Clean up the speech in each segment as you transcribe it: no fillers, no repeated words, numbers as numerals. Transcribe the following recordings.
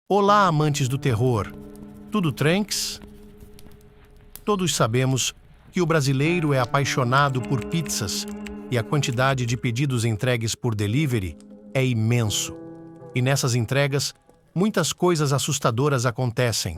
Olá, amantes do terror. Tudo tranks? Todos sabemos que o brasileiro é apaixonado por pizzas e a quantidade de pedidos entregues por delivery é imenso. E nessas entregas, muitas coisas assustadoras acontecem.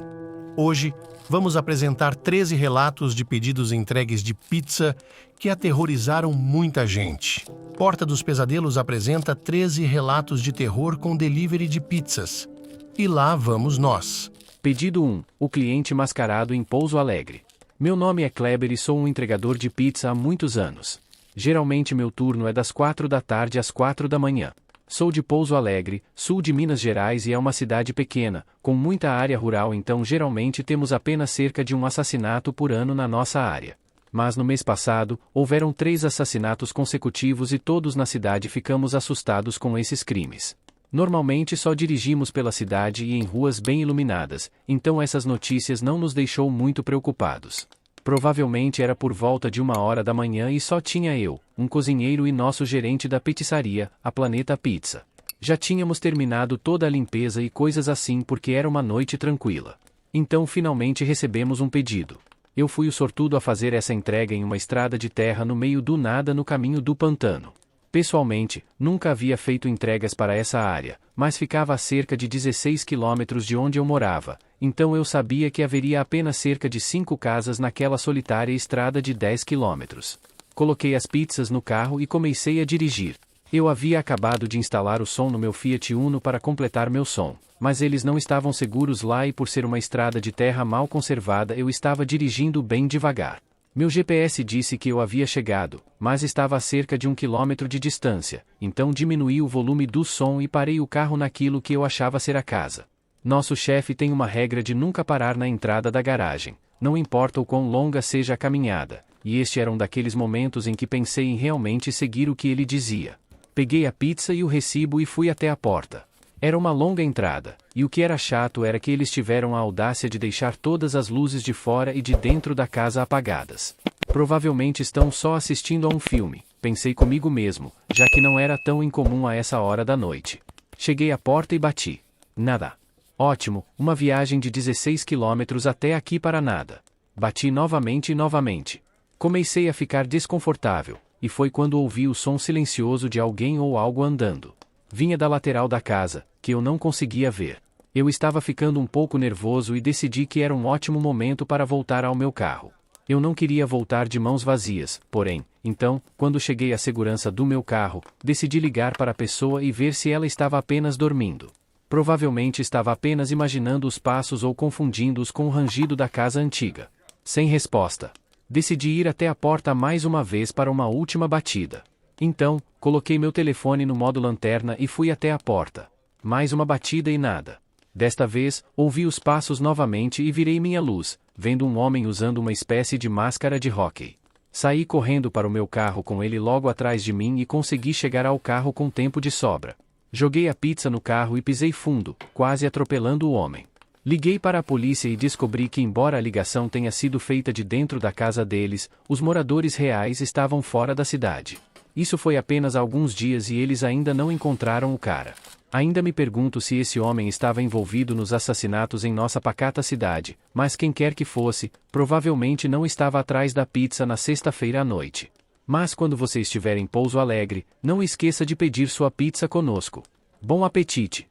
Hoje, vamos apresentar 13 relatos de pedidos entregues de pizza que aterrorizaram muita gente. Porta dos Pesadelos apresenta 13 relatos de terror com delivery de pizzas. E lá vamos nós. Pedido 1. O cliente mascarado em Pouso Alegre. Meu nome é Kleber e sou um entregador de pizza há muitos anos. Geralmente meu turno é das 4 da tarde às 4 da manhã. Sou de Pouso Alegre, sul de Minas Gerais e é uma cidade pequena, com muita área rural, então geralmente temos apenas cerca de um assassinato por ano na nossa área. Mas no mês passado, houveram 3 assassinatos consecutivos e todos na cidade ficamos assustados com esses crimes. Normalmente só dirigimos pela cidade e em ruas bem iluminadas, então essas notícias não nos deixou muito preocupados. Provavelmente era por volta de 1h da manhã e só tinha eu, um cozinheiro e nosso gerente da pizzaria, a Planeta Pizza. Já tínhamos terminado toda a limpeza e coisas assim porque era uma noite tranquila. Então finalmente recebemos um pedido. Eu fui o sortudo a fazer essa entrega em uma estrada de terra no meio do nada no caminho do pantano. Pessoalmente, nunca havia feito entregas para essa área, mas ficava a cerca de 16 quilômetros de onde eu morava, então eu sabia que haveria apenas cerca de 5 casas naquela solitária estrada de 10 quilômetros. Coloquei as pizzas no carro e comecei a dirigir. Eu havia acabado de instalar o som no meu Fiat Uno para completar meu som, mas eles não estavam seguros lá e por ser uma estrada de terra mal conservada eu estava dirigindo bem devagar. Meu GPS disse que eu havia chegado, mas estava a cerca de 1 quilômetro de distância, então diminuí o volume do som e parei o carro naquilo que eu achava ser a casa. Nosso chefe tem uma regra de nunca parar na entrada da garagem, não importa o quão longa seja a caminhada, e este era um daqueles momentos em que pensei em realmente seguir o que ele dizia. Peguei a pizza e o recibo e fui até a porta. Era uma longa entrada, e o que era chato era que eles tiveram a audácia de deixar todas as luzes de fora e de dentro da casa apagadas. Provavelmente estão só assistindo a um filme, pensei comigo mesmo, já que não era tão incomum a essa hora da noite. Cheguei à porta e bati. Nada. Ótimo, uma viagem de 16 quilômetros até aqui para nada. Bati novamente e novamente. Comecei a ficar desconfortável, e foi quando ouvi o som silencioso de alguém ou algo andando. Vinha da lateral da casa, que eu não conseguia ver. Eu estava ficando um pouco nervoso e decidi que era um ótimo momento para voltar ao meu carro. Eu não queria voltar de mãos vazias, porém, então, quando cheguei à segurança do meu carro, decidi ligar para a pessoa e ver se ela estava apenas dormindo. Provavelmente estava apenas imaginando os passos ou confundindo-os com o rangido da casa antiga. Sem resposta. Decidi ir até a porta mais uma vez para uma última batida. Então, coloquei meu telefone no modo lanterna e fui até a porta. Mais uma batida e nada. Desta vez, ouvi os passos novamente e virei minha luz, vendo um homem usando uma espécie de máscara de hóquei. Saí correndo para o meu carro com ele logo atrás de mim e consegui chegar ao carro com tempo de sobra. Joguei a pizza no carro e pisei fundo, quase atropelando o homem. Liguei para a polícia e descobri que, embora a ligação tenha sido feita de dentro da casa deles, os moradores reais estavam fora da cidade. Isso foi apenas há alguns dias e eles ainda não encontraram o cara. Ainda me pergunto se esse homem estava envolvido nos assassinatos em nossa pacata cidade, mas quem quer que fosse, provavelmente não estava atrás da pizza na sexta-feira à noite. Mas quando você estiver em Pouso Alegre, não esqueça de pedir sua pizza conosco. Bom apetite!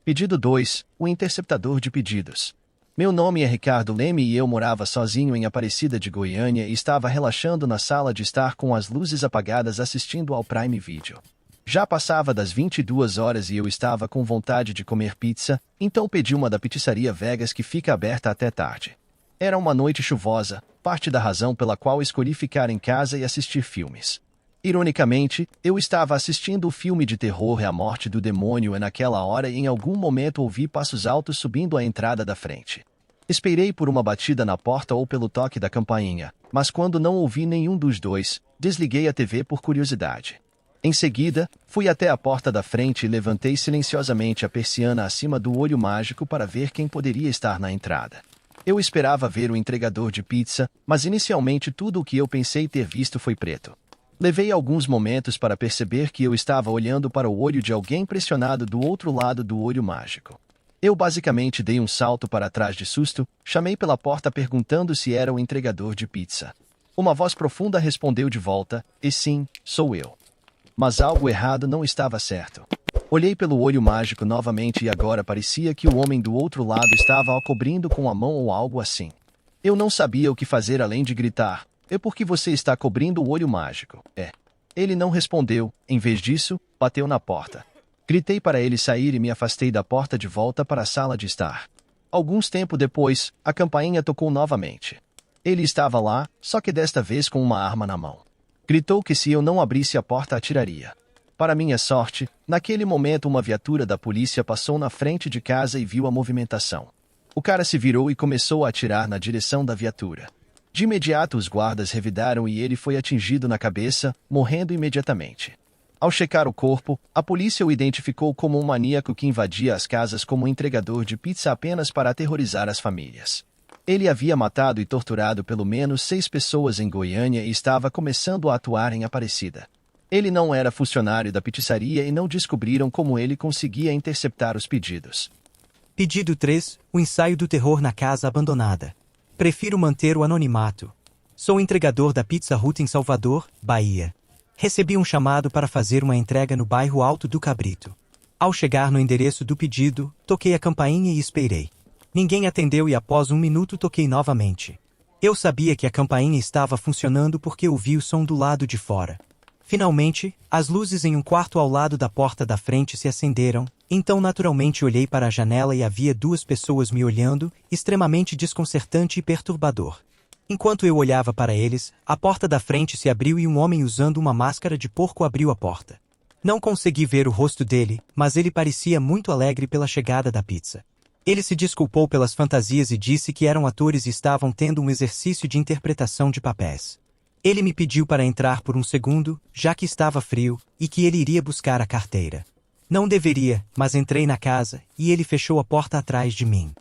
Pedido 2. O interceptador de pedidos. Meu nome é Ricardo Leme e eu morava sozinho em Aparecida de Goiânia e estava relaxando na sala de estar com as luzes apagadas assistindo ao Prime Video. Já passava das 22 horas e eu estava com vontade de comer pizza, então pedi uma da pizzaria Vegas que fica aberta até tarde. Era uma noite chuvosa, parte da razão pela qual escolhi ficar em casa e assistir filmes. Ironicamente, eu estava assistindo o filme de terror A Morte do Demônio e naquela hora em algum momento ouvi passos altos subindo a entrada da frente. Esperei por uma batida na porta ou pelo toque da campainha, mas quando não ouvi nenhum dos dois, desliguei a TV por curiosidade. Em seguida, fui até a porta da frente e levantei silenciosamente a persiana acima do olho mágico para ver quem poderia estar na entrada. Eu esperava ver o entregador de pizza, mas inicialmente tudo o que eu pensei ter visto foi preto. Levei alguns momentos para perceber que eu estava olhando para o olho de alguém pressionado do outro lado do olho mágico. Eu basicamente dei um salto para trás de susto, chamei pela porta perguntando se era o entregador de pizza. Uma voz profunda respondeu de volta, e sim, sou eu. Mas algo errado não estava certo. Olhei pelo olho mágico novamente e agora parecia que o homem do outro lado estava o cobrindo com a mão ou algo assim. Eu não sabia o que fazer além de gritar, é porque você está cobrindo o olho mágico, é. Ele não respondeu, em vez disso, bateu na porta. Gritei para ele sair e me afastei da porta de volta para a sala de estar. Alguns tempo depois, a campainha tocou novamente. Ele estava lá, só que desta vez com uma arma na mão. Gritou que se eu não abrisse a porta atiraria. Para minha sorte, naquele momento uma viatura da polícia passou na frente de casa e viu a movimentação. O cara se virou e começou a atirar na direção da viatura. De imediato os guardas revidaram e ele foi atingido na cabeça, morrendo imediatamente. Ao checar o corpo, a polícia o identificou como um maníaco que invadia as casas como entregador de pizza apenas para aterrorizar as famílias. Ele havia matado e torturado pelo menos 6 pessoas em Goiânia e estava começando a atuar em Aparecida. Ele não era funcionário da pizzaria e não descobriram como ele conseguia interceptar os pedidos. Pedido 3, o ensaio do terror na casa abandonada. Prefiro manter o anonimato. Sou entregador da Pizza Hut em Salvador, Bahia. Recebi um chamado para fazer uma entrega no bairro Alto do Cabrito. Ao chegar no endereço do pedido, toquei a campainha e esperei. Ninguém atendeu e após 1 minuto toquei novamente. Eu sabia que a campainha estava funcionando porque ouvi o som do lado de fora. Finalmente, as luzes em um quarto ao lado da porta da frente se acenderam, então naturalmente olhei para a janela e havia 2 pessoas me olhando, extremamente desconcertante e perturbador. Enquanto eu olhava para eles, a porta da frente se abriu e um homem usando uma máscara de porco abriu a porta. Não consegui ver o rosto dele, mas ele parecia muito alegre pela chegada da pizza. Ele se desculpou pelas fantasias e disse que eram atores e estavam tendo um exercício de interpretação de papéis. Ele me pediu para entrar por um segundo, já que estava frio, e que ele iria buscar a carteira. Não deveria, mas entrei na casa, e ele fechou a porta atrás de mim.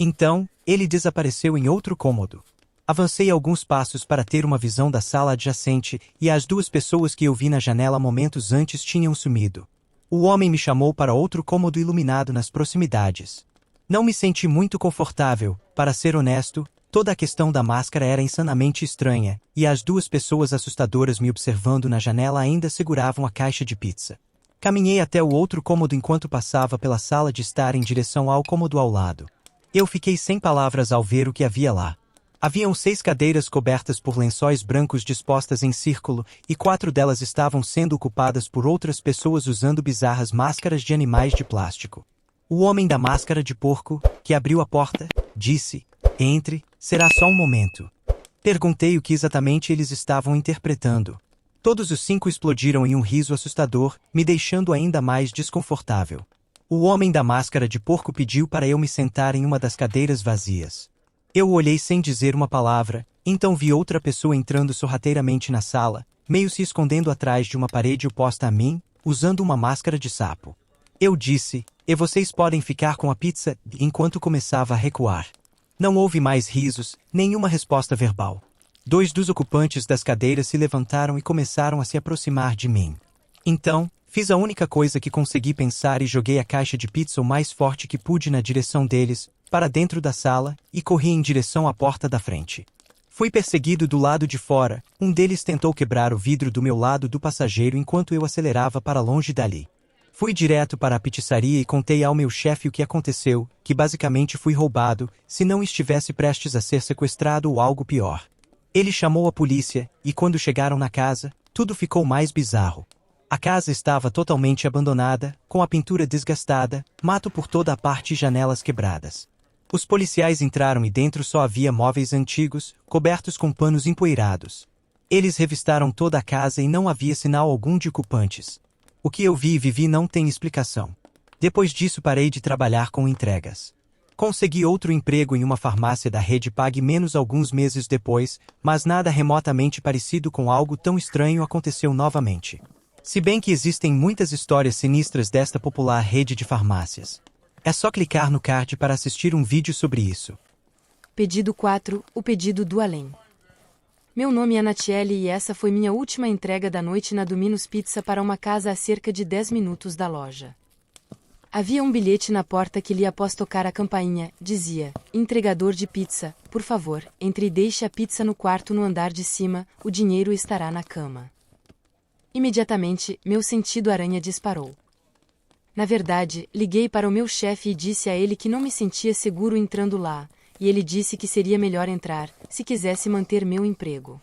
Então, ele desapareceu em outro cômodo. Avancei alguns passos para ter uma visão da sala adjacente, e as 2 pessoas que eu vi na janela momentos antes tinham sumido. O homem me chamou para outro cômodo iluminado nas proximidades. Não me senti muito confortável, para ser honesto. Toda a questão da máscara era insanamente estranha, e as 2 pessoas assustadoras me observando na janela ainda seguravam a caixa de pizza. Caminhei até o outro cômodo enquanto passava pela sala de estar em direção ao cômodo ao lado. Eu fiquei sem palavras ao ver o que havia lá. Haviam 6 cadeiras cobertas por lençóis brancos dispostas em círculo, e 4 delas estavam sendo ocupadas por outras pessoas usando bizarras máscaras de animais de plástico. O homem da máscara de porco, que abriu a porta, disse: "Entre, será só um momento." Perguntei o que exatamente eles estavam interpretando. Todos os 5 explodiram em um riso assustador, me deixando ainda mais desconfortável. O homem da máscara de porco pediu para eu me sentar em uma das cadeiras vazias. Eu olhei sem dizer uma palavra, então vi outra pessoa entrando sorrateiramente na sala, meio se escondendo atrás de uma parede oposta a mim, usando uma máscara de sapo. Eu disse: "E vocês podem ficar com a pizza", enquanto começava a recuar. Não houve mais risos, nenhuma resposta verbal. 2 dos ocupantes das cadeiras se levantaram e começaram a se aproximar de mim. Então, fiz a única coisa que consegui pensar e joguei a caixa de pizza o mais forte que pude na direção deles, para dentro da sala, e corri em direção à porta da frente. Fui perseguido do lado de fora, um deles tentou quebrar o vidro do meu lado do passageiro enquanto eu acelerava para longe dali. Fui direto para a pizzaria e contei ao meu chefe o que aconteceu, que basicamente fui roubado, se não estivesse prestes a ser sequestrado ou algo pior. Ele chamou a polícia, e quando chegaram na casa, tudo ficou mais bizarro. A casa estava totalmente abandonada, com a pintura desgastada, mato por toda a parte e janelas quebradas. Os policiais entraram e dentro só havia móveis antigos, cobertos com panos empoeirados. Eles revistaram toda a casa e não havia sinal algum de ocupantes. O que eu vi e vivi não tem explicação. Depois disso parei de trabalhar com entregas. Consegui outro emprego em uma farmácia da rede Pague Menos alguns meses depois, mas nada remotamente parecido com algo tão estranho aconteceu novamente. Se bem que existem muitas histórias sinistras desta popular rede de farmácias. É só clicar no card para assistir um vídeo sobre isso. Pedido 4, o pedido do além. Meu nome é Natiele e essa foi minha última entrega da noite na Domino's Pizza para uma casa a cerca de 10 minutos da loja. Havia um bilhete na porta que li após tocar a campainha. Dizia: entregador de pizza, por favor, entre e deixe a pizza no quarto no andar de cima, o dinheiro estará na cama. Imediatamente, meu sentido aranha disparou. Na verdade, liguei para o meu chefe e disse a ele que não me sentia seguro entrando lá, e ele disse que seria melhor entrar, se quisesse manter meu emprego.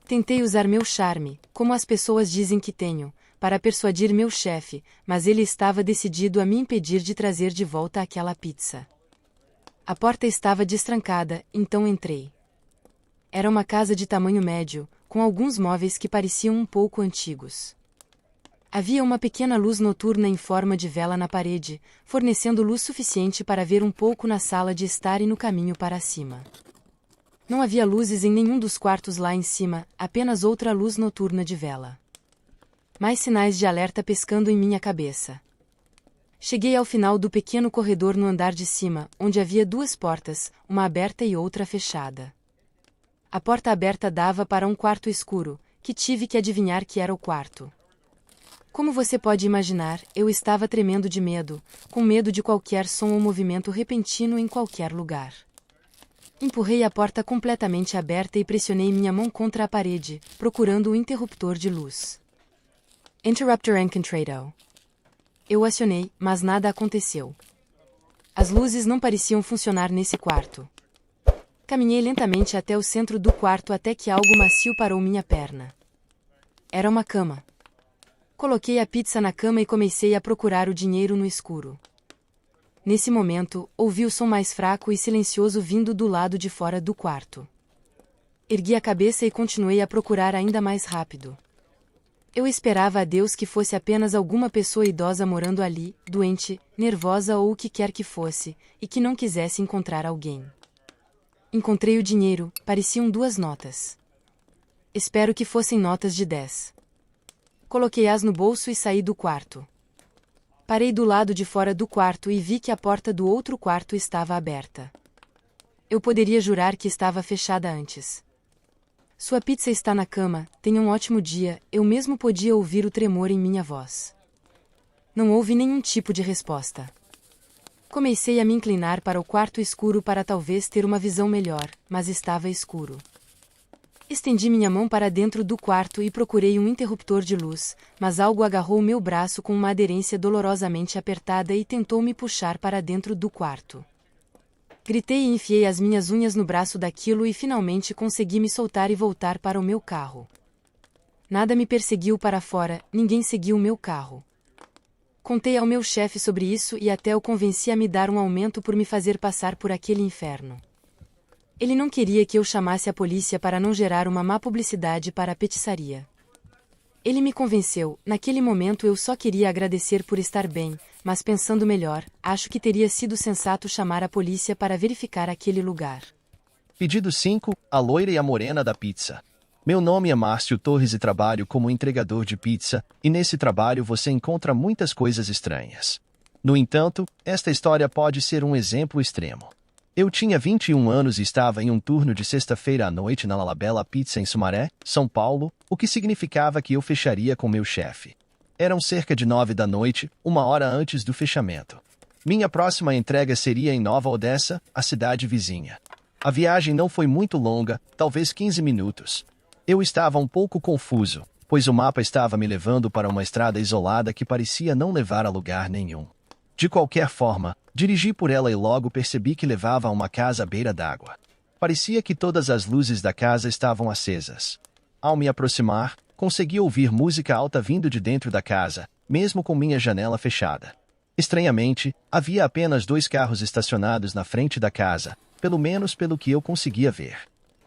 Tentei usar meu charme, como as pessoas dizem que tenho, para persuadir meu chefe, mas ele estava decidido a me impedir de trazer de volta aquela pizza. A porta estava destrancada, então entrei. Era uma casa de tamanho médio, com alguns móveis que pareciam um pouco antigos. Havia uma pequena luz noturna em forma de vela na parede, fornecendo luz suficiente para ver um pouco na sala de estar e no caminho para cima. Não havia luzes em nenhum dos quartos lá em cima, apenas outra luz noturna de vela. Mais sinais de alerta pescando em minha cabeça. Cheguei ao final do pequeno corredor no andar de cima, onde havia duas portas, uma aberta e outra fechada. A porta aberta dava para um quarto escuro, que tive que adivinhar que era o quarto. Como você pode imaginar, eu estava tremendo de medo, com medo de qualquer som ou movimento repentino em qualquer lugar. Empurrei a porta completamente aberta e pressionei minha mão contra a parede, procurando o interruptor de luz. Interruptor encontrado. Eu acionei, mas nada aconteceu. As luzes não pareciam funcionar nesse quarto. Caminhei lentamente até o centro do quarto até que algo macio parou minha perna. Era uma cama. Coloquei a pizza na cama e comecei a procurar o dinheiro no escuro. Nesse momento, ouvi o som mais fraco e silencioso vindo do lado de fora do quarto. Ergui a cabeça e continuei a procurar ainda mais rápido. Eu esperava a Deus que fosse apenas alguma pessoa idosa morando ali, doente, nervosa ou o que quer que fosse, e que não quisesse encontrar alguém. Encontrei o dinheiro, pareciam 2 notas. Espero que fossem notas de 10. Coloquei-as no bolso e saí do quarto. Parei do lado de fora do quarto e vi que a porta do outro quarto estava aberta. Eu poderia jurar que estava fechada antes. Sua pizza está na cama, tenha um ótimo dia, eu mesmo podia ouvir o tremor em minha voz. Não houve nenhum tipo de resposta. Comecei a me inclinar para o quarto escuro para talvez ter uma visão melhor, mas estava escuro. Estendi minha mão para dentro do quarto e procurei um interruptor de luz, mas algo agarrou meu braço com uma aderência dolorosamente apertada e tentou me puxar para dentro do quarto. Gritei e enfiei as minhas unhas no braço daquilo e finalmente consegui me soltar e voltar para o meu carro. Nada me perseguiu para fora, ninguém seguiu o meu carro. Contei ao meu chefe sobre isso e até o convenci a me dar um aumento por me fazer passar por aquele inferno. Ele não queria que eu chamasse a polícia para não gerar uma má publicidade para a petiçaria. Ele me convenceu, naquele momento eu só queria agradecer por estar bem, mas pensando melhor, acho que teria sido sensato chamar a polícia para verificar aquele lugar. Pedido 5, a loira e a morena da pizza. Meu nome é Márcio Torres e trabalho como entregador de pizza, e nesse trabalho você encontra muitas coisas estranhas. No entanto, esta história pode ser um exemplo extremo. Eu tinha 21 anos e estava em um turno de sexta-feira à noite na Lalabella Pizza em Sumaré, São Paulo, o que significava que eu fecharia com meu chefe. Eram cerca de 9 da noite, 1 hora antes do fechamento. Minha próxima entrega seria em Nova Odessa, a cidade vizinha. A viagem não foi muito longa, talvez 15 minutos. Eu estava um pouco confuso, pois o mapa estava me levando para uma estrada isolada que parecia não levar a lugar nenhum. De qualquer forma, dirigi por ela e logo percebi que levava a uma casa à beira d'água. Parecia que todas as luzes da casa estavam acesas. Ao me aproximar, consegui ouvir música alta vindo de dentro da casa, mesmo com minha janela fechada. Estranhamente, havia apenas 2 carros estacionados na frente da casa, pelo menos pelo que eu conseguia ver.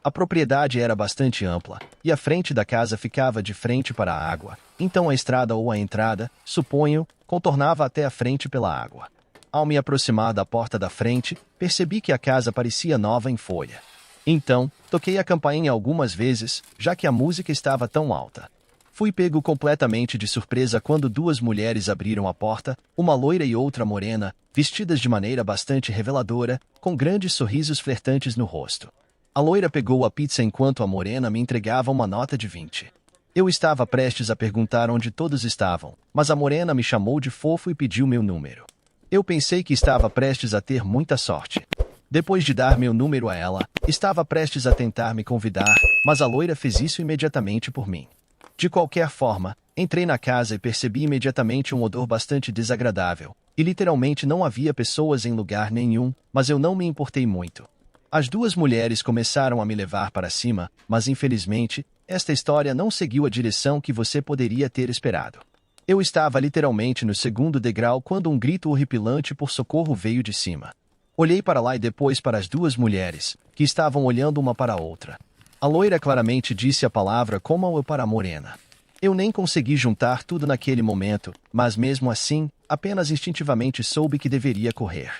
A propriedade era bastante ampla, e a frente da casa ficava de frente para a água, então a estrada ou a entrada, suponho, contornava até a frente pela água. Ao me aproximar da porta da frente, percebi que a casa parecia nova em folha. Então, toquei a campainha algumas vezes, já que a música estava tão alta. Fui pego completamente de surpresa quando 2 mulheres abriram a porta, uma loira e outra morena, vestidas de maneira bastante reveladora, com grandes sorrisos flertantes no rosto. A loira pegou a pizza enquanto a morena me entregava uma nota de 20. Eu estava prestes a perguntar onde todos estavam, mas a morena me chamou de fofo e pediu meu número. Eu pensei que estava prestes a ter muita sorte. Depois de dar meu número a ela, estava prestes a tentar me convidar, mas a loira fez isso imediatamente por mim. De qualquer forma, entrei na casa e percebi imediatamente um odor bastante desagradável, e literalmente não havia pessoas em lugar nenhum, mas eu não me importei muito. As duas mulheres começaram a me levar para cima, mas infelizmente, esta história não seguiu a direção que você poderia ter esperado. Eu estava literalmente no segundo degrau quando um grito horripilante por socorro veio de cima. Olhei para lá e depois para as duas mulheres, que estavam olhando uma para a outra. A loira claramente disse a palavra como eu para a morena. Eu nem consegui juntar tudo naquele momento, mas mesmo assim, apenas instintivamente soube que deveria correr.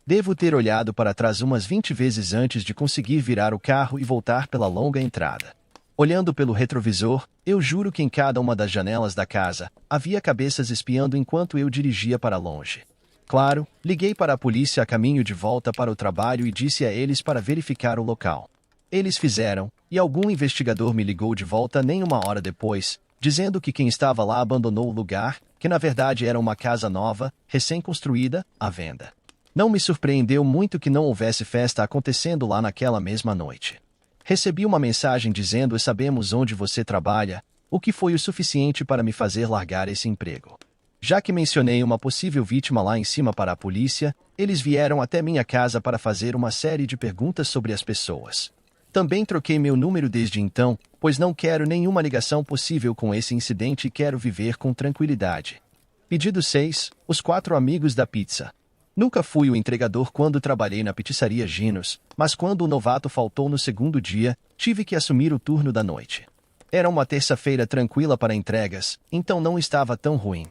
Devo ter olhado para trás umas 20 vezes antes de conseguir virar o carro e voltar pela longa entrada. Olhando pelo retrovisor, eu juro que em cada uma das janelas da casa, havia cabeças espiando enquanto eu dirigia para longe. Claro, liguei para a polícia a caminho de volta para o trabalho e disse a eles para verificar o local. Eles fizeram, e algum investigador me ligou de volta nem uma hora depois, dizendo que quem estava lá abandonou o lugar, que na verdade era uma casa nova, recém-construída, à venda. Não me surpreendeu muito que não houvesse festa acontecendo lá naquela mesma noite. Recebi uma mensagem dizendo: sabemos onde você trabalha, o que foi o suficiente para me fazer largar esse emprego. Já que mencionei uma possível vítima lá em cima para a polícia, eles vieram até minha casa para fazer uma série de perguntas sobre as pessoas. Também troquei meu número desde então, pois não quero nenhuma ligação possível com esse incidente e quero viver com tranquilidade. Pedido 6. Os 4 amigos da pizza. Nunca fui o entregador quando trabalhei na pizzaria Ginos, mas quando o novato faltou no segundo dia, tive que assumir o turno da noite. Era uma terça-feira tranquila para entregas, então não estava tão ruim.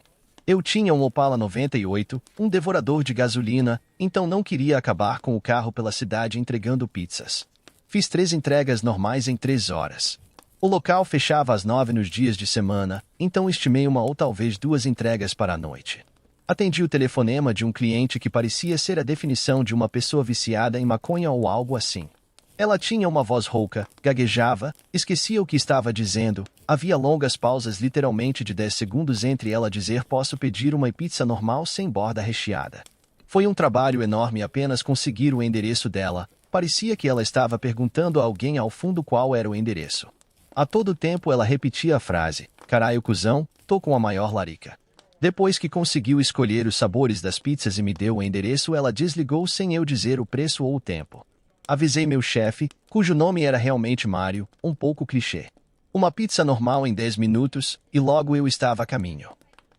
Eu tinha um Opala 98, um devorador de gasolina, então não queria acabar com o carro pela cidade entregando pizzas. Fiz 3 entregas normais em 3 horas. O local fechava às 9 nos dias de semana, então estimei uma ou talvez 2 entregas para a noite. Atendi o telefonema de um cliente que parecia ser a definição de uma pessoa viciada em maconha ou algo assim. Ela tinha uma voz rouca, gaguejava, esquecia o que estava dizendo, havia longas pausas literalmente de 10 segundos entre ela dizer posso pedir uma pizza normal sem borda recheada. Foi um trabalho enorme apenas conseguir o endereço dela, parecia que ela estava perguntando a alguém ao fundo qual era o endereço. A todo tempo ela repetia a frase, caralho cuzão, tô com a maior larica. Depois que conseguiu escolher os sabores das pizzas e me deu o endereço, ela desligou sem eu dizer o preço ou o tempo. Avisei meu chefe, cujo nome era realmente Mário, um pouco clichê. Uma pizza normal em 10 minutos, e logo eu estava a caminho.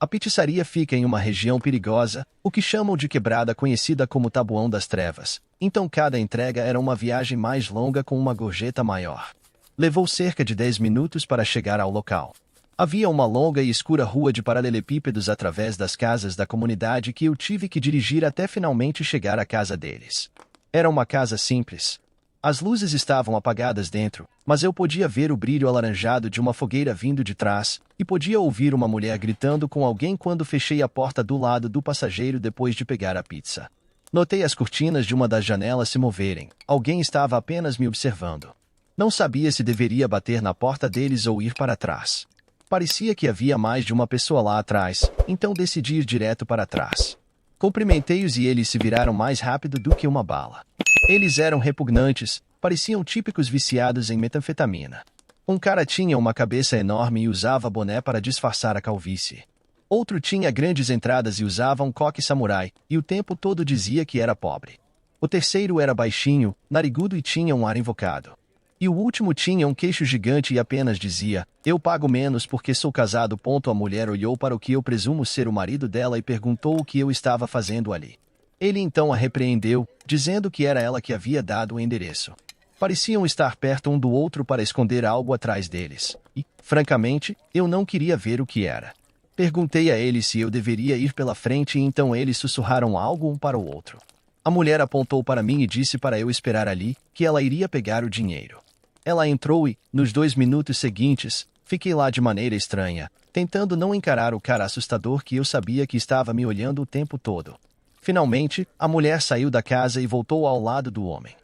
A pizzaria fica em uma região perigosa, o que chamam de quebrada conhecida como Tabuão das Trevas, então cada entrega era uma viagem mais longa com uma gorjeta maior. Levou cerca de 10 minutos para chegar ao local. Havia uma longa e escura rua de paralelepípedos através das casas da comunidade que eu tive que dirigir até finalmente chegar à casa deles. Era uma casa simples. As luzes estavam apagadas dentro, mas eu podia ver o brilho alaranjado de uma fogueira vindo de trás, e podia ouvir uma mulher gritando com alguém quando fechei a porta do lado do passageiro depois de pegar a pizza. Notei as cortinas de uma das janelas se moverem. Alguém estava apenas me observando. Não sabia se deveria bater na porta deles ou ir para trás. Parecia que havia mais de uma pessoa lá atrás, então decidi ir direto para trás. Cumprimentei-os e eles se viraram mais rápido do que uma bala. Eles eram repugnantes, pareciam típicos viciados em metanfetamina. Um cara tinha uma cabeça enorme e usava boné para disfarçar a calvície. Outro tinha grandes entradas e usava um coque samurai, e o tempo todo dizia que era pobre. O terceiro era baixinho, narigudo e tinha um ar invocado. E o último tinha um queixo gigante e apenas dizia, eu pago menos porque sou casado. A mulher olhou para o que eu presumo ser o marido dela e perguntou o que eu estava fazendo ali. Ele então a repreendeu, dizendo que era ela que havia dado o endereço. Pareciam estar perto um do outro para esconder algo atrás deles. E, francamente, eu não queria ver o que era. Perguntei a eles se eu deveria ir pela frente e então eles sussurraram algo um para o outro. A mulher apontou para mim e disse para eu esperar ali, que ela iria pegar o dinheiro. Ela entrou e, nos 2 minutos seguintes, fiquei lá de maneira estranha, tentando não encarar o cara assustador que eu sabia que estava me olhando o tempo todo. Finalmente, a mulher saiu da casa e voltou ao lado do homem.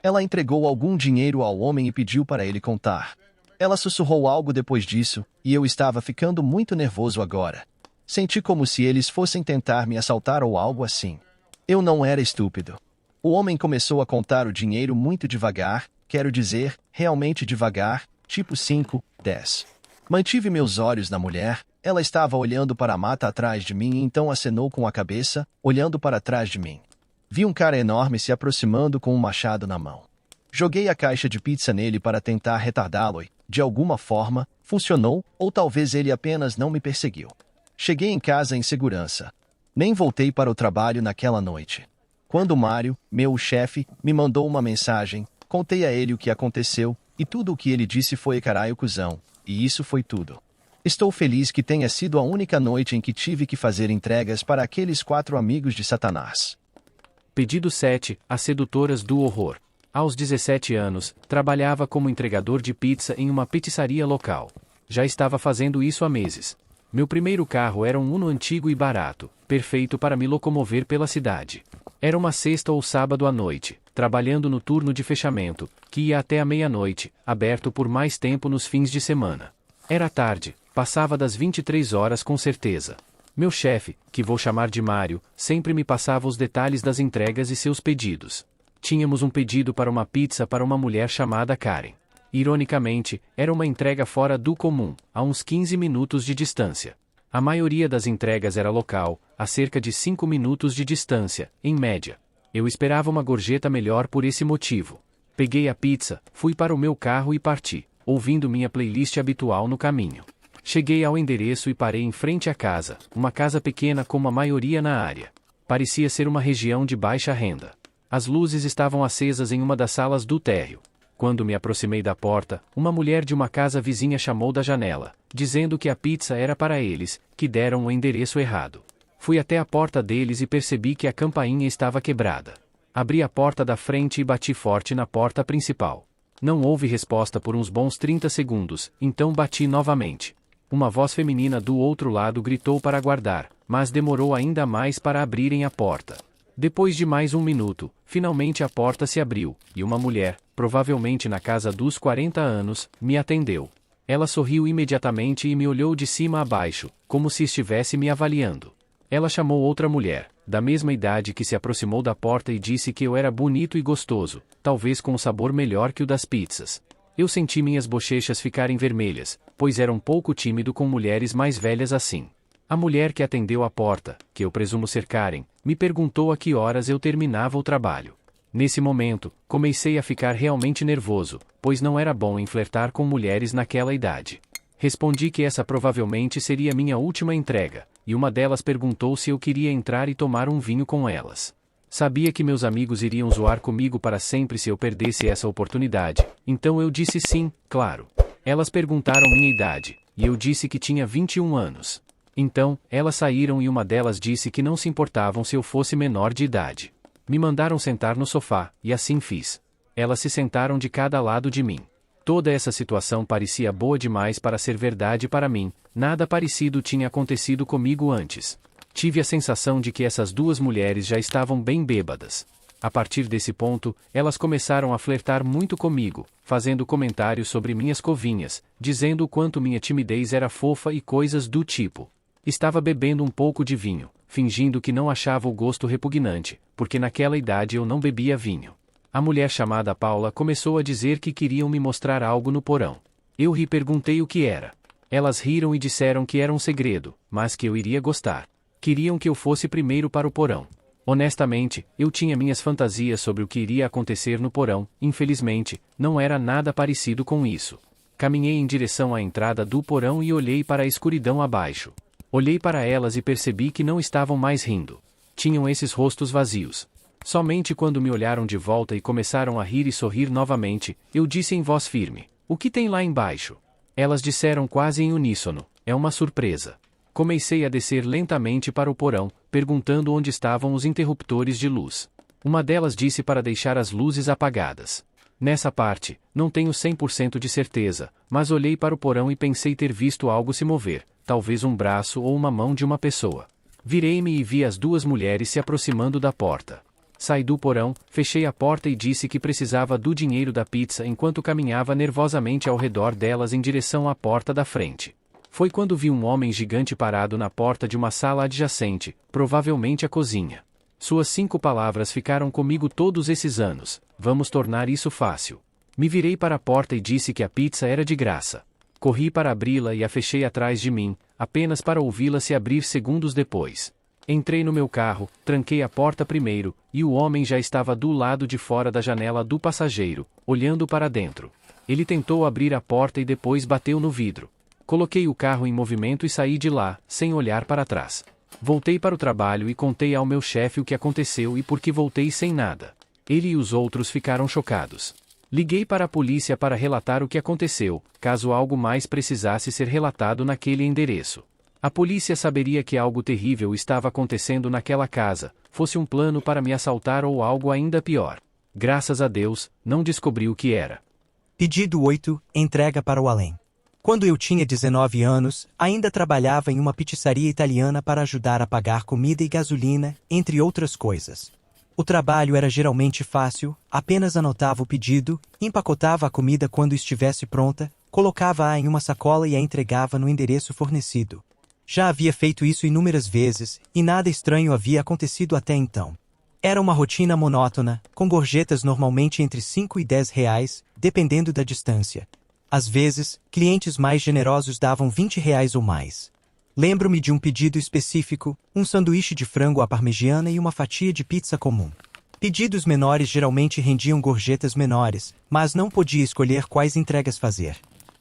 Ela entregou algum dinheiro ao homem e pediu para ele contar. Ela sussurrou algo depois disso, e eu estava ficando muito nervoso agora. Senti como se eles fossem tentar me assaltar ou algo assim. Eu não era estúpido. O homem começou a contar o dinheiro muito devagar, quero dizer, realmente devagar, tipo 5, 10. Mantive meus olhos na mulher, ela estava olhando para a mata atrás de mim e então acenou com a cabeça, olhando para trás de mim. Vi um cara enorme se aproximando com um machado na mão. Joguei a caixa de pizza nele para tentar retardá-lo e, de alguma forma, funcionou, ou talvez ele apenas não me perseguiu. Cheguei em casa em segurança. Nem voltei para o trabalho naquela noite. Quando Mário, meu chefe, me mandou uma mensagem, contei a ele o que aconteceu, e tudo o que ele disse foi caralho cuzão, e isso foi tudo. Estou feliz que tenha sido a única noite em que tive que fazer entregas para aqueles 4 amigos de Satanás. Pedido 7. As sedutoras do horror. Aos 17 anos, trabalhava como entregador de pizza em uma pizzaria local. Já estava fazendo isso há meses. Meu primeiro carro era um Uno antigo e barato, perfeito para me locomover pela cidade. Era uma sexta ou sábado à noite, trabalhando no turno de fechamento, que ia até a meia-noite, aberto por mais tempo nos fins de semana. Era tarde, passava das 23 horas com certeza. Meu chefe, que vou chamar de Mário, sempre me passava os detalhes das entregas e seus pedidos. Tínhamos um pedido para uma pizza para uma mulher chamada Karen. Ironicamente, era uma entrega fora do comum, a uns 15 minutos de distância. A maioria das entregas era local, a cerca de 5 minutos de distância, em média. Eu esperava uma gorjeta melhor por esse motivo. Peguei a pizza, fui para o meu carro e parti, ouvindo minha playlist habitual no caminho. Cheguei ao endereço e parei em frente à casa, uma casa pequena como a maioria na área. Parecia ser uma região de baixa renda. As luzes estavam acesas em uma das salas do térreo. Quando me aproximei da porta, uma mulher de uma casa vizinha chamou da janela, dizendo que a pizza era para eles, que deram o endereço errado. Fui até a porta deles e percebi que a campainha estava quebrada. Abri a porta da frente e bati forte na porta principal. Não houve resposta por uns bons 30 segundos, então bati novamente. Uma voz feminina do outro lado gritou para aguardar, mas demorou ainda mais para abrirem a porta. Depois de mais 1 minuto, finalmente a porta se abriu, e uma mulher, provavelmente na casa dos 40 anos, me atendeu. Ela sorriu imediatamente e me olhou de cima a baixo, como se estivesse me avaliando. Ela chamou outra mulher, da mesma idade, que se aproximou da porta e disse que eu era bonito e gostoso, talvez com um sabor melhor que o das pizzas. Eu senti minhas bochechas ficarem vermelhas, pois era um pouco tímido com mulheres mais velhas assim. A mulher que atendeu a porta, que eu presumo ser Karen, me perguntou a que horas eu terminava o trabalho. Nesse momento, comecei a ficar realmente nervoso, pois não era bom em flertar com mulheres naquela idade. Respondi que essa provavelmente seria minha última entrega, e uma delas perguntou se eu queria entrar e tomar um vinho com elas. Sabia que meus amigos iriam zoar comigo para sempre se eu perdesse essa oportunidade, então eu disse sim, claro. Elas perguntaram minha idade, e eu disse que tinha 21 anos. Então, elas saíram e uma delas disse que não se importavam se eu fosse menor de idade. Me mandaram sentar no sofá, e assim fiz. Elas se sentaram de cada lado de mim. Toda essa situação parecia boa demais para ser verdade para mim, nada parecido tinha acontecido comigo antes. Tive a sensação de que essas duas mulheres já estavam bem bêbadas. A partir desse ponto, elas começaram a flertar muito comigo, fazendo comentários sobre minhas covinhas, dizendo o quanto minha timidez era fofa e coisas do tipo. Estava bebendo um pouco de vinho, fingindo que não achava o gosto repugnante, porque naquela idade eu não bebia vinho. A mulher chamada Paula começou a dizer que queriam me mostrar algo no porão. Eu ri e perguntei o que era. Elas riram e disseram que era um segredo, mas que eu iria gostar. Queriam que eu fosse primeiro para o porão. Honestamente, eu tinha minhas fantasias sobre o que iria acontecer no porão, infelizmente, não era nada parecido com isso. Caminhei em direção à entrada do porão e olhei para a escuridão abaixo. Olhei para elas e percebi que não estavam mais rindo. Tinham esses rostos vazios. Somente quando me olharam de volta e começaram a rir e sorrir novamente, eu disse em voz firme: "O que tem lá embaixo?" Elas disseram quase em uníssono: "É uma surpresa." Comecei a descer lentamente para o porão, perguntando onde estavam os interruptores de luz. Uma delas disse para deixar as luzes apagadas. Nessa parte, não tenho 100% de certeza, mas olhei para o porão e pensei ter visto algo se mover, talvez um braço ou uma mão de uma pessoa. Virei-me e vi as duas mulheres se aproximando da porta. Saí do porão, fechei a porta e disse que precisava do dinheiro da pizza enquanto caminhava nervosamente ao redor delas em direção à porta da frente. Foi quando vi um homem gigante parado na porta de uma sala adjacente, provavelmente a cozinha. Suas 5 palavras ficaram comigo todos esses anos: vamos tornar isso fácil. Me virei para a porta e disse que a pizza era de graça. Corri para abri-la e a fechei atrás de mim, apenas para ouvi-la se abrir segundos depois. Entrei no meu carro, tranquei a porta primeiro, e o homem já estava do lado de fora da janela do passageiro, olhando para dentro. Ele tentou abrir a porta e depois bateu no vidro. Coloquei o carro em movimento e saí de lá, sem olhar para trás. Voltei para o trabalho e contei ao meu chefe o que aconteceu e por que voltei sem nada. Ele e os outros ficaram chocados. Liguei para a polícia para relatar o que aconteceu, caso algo mais precisasse ser relatado naquele endereço. A polícia saberia que algo terrível estava acontecendo naquela casa, fosse um plano para me assaltar ou algo ainda pior. Graças a Deus, não descobri o que era. Pedido 8, entrega para o além. Quando eu tinha 19 anos, ainda trabalhava em uma pizzaria italiana para ajudar a pagar comida e gasolina, entre outras coisas. O trabalho era geralmente fácil, apenas anotava o pedido, empacotava a comida quando estivesse pronta, colocava-a em uma sacola e a entregava no endereço fornecido. Já havia feito isso inúmeras vezes, e nada estranho havia acontecido até então. Era uma rotina monótona, com gorjetas normalmente entre 5 e 10 reais, dependendo da distância. Às vezes, clientes mais generosos davam 20 reais ou mais. Lembro-me de um pedido específico, um sanduíche de frango à parmegiana e uma fatia de pizza comum. Pedidos menores geralmente rendiam gorjetas menores, mas não podia escolher quais entregas fazer.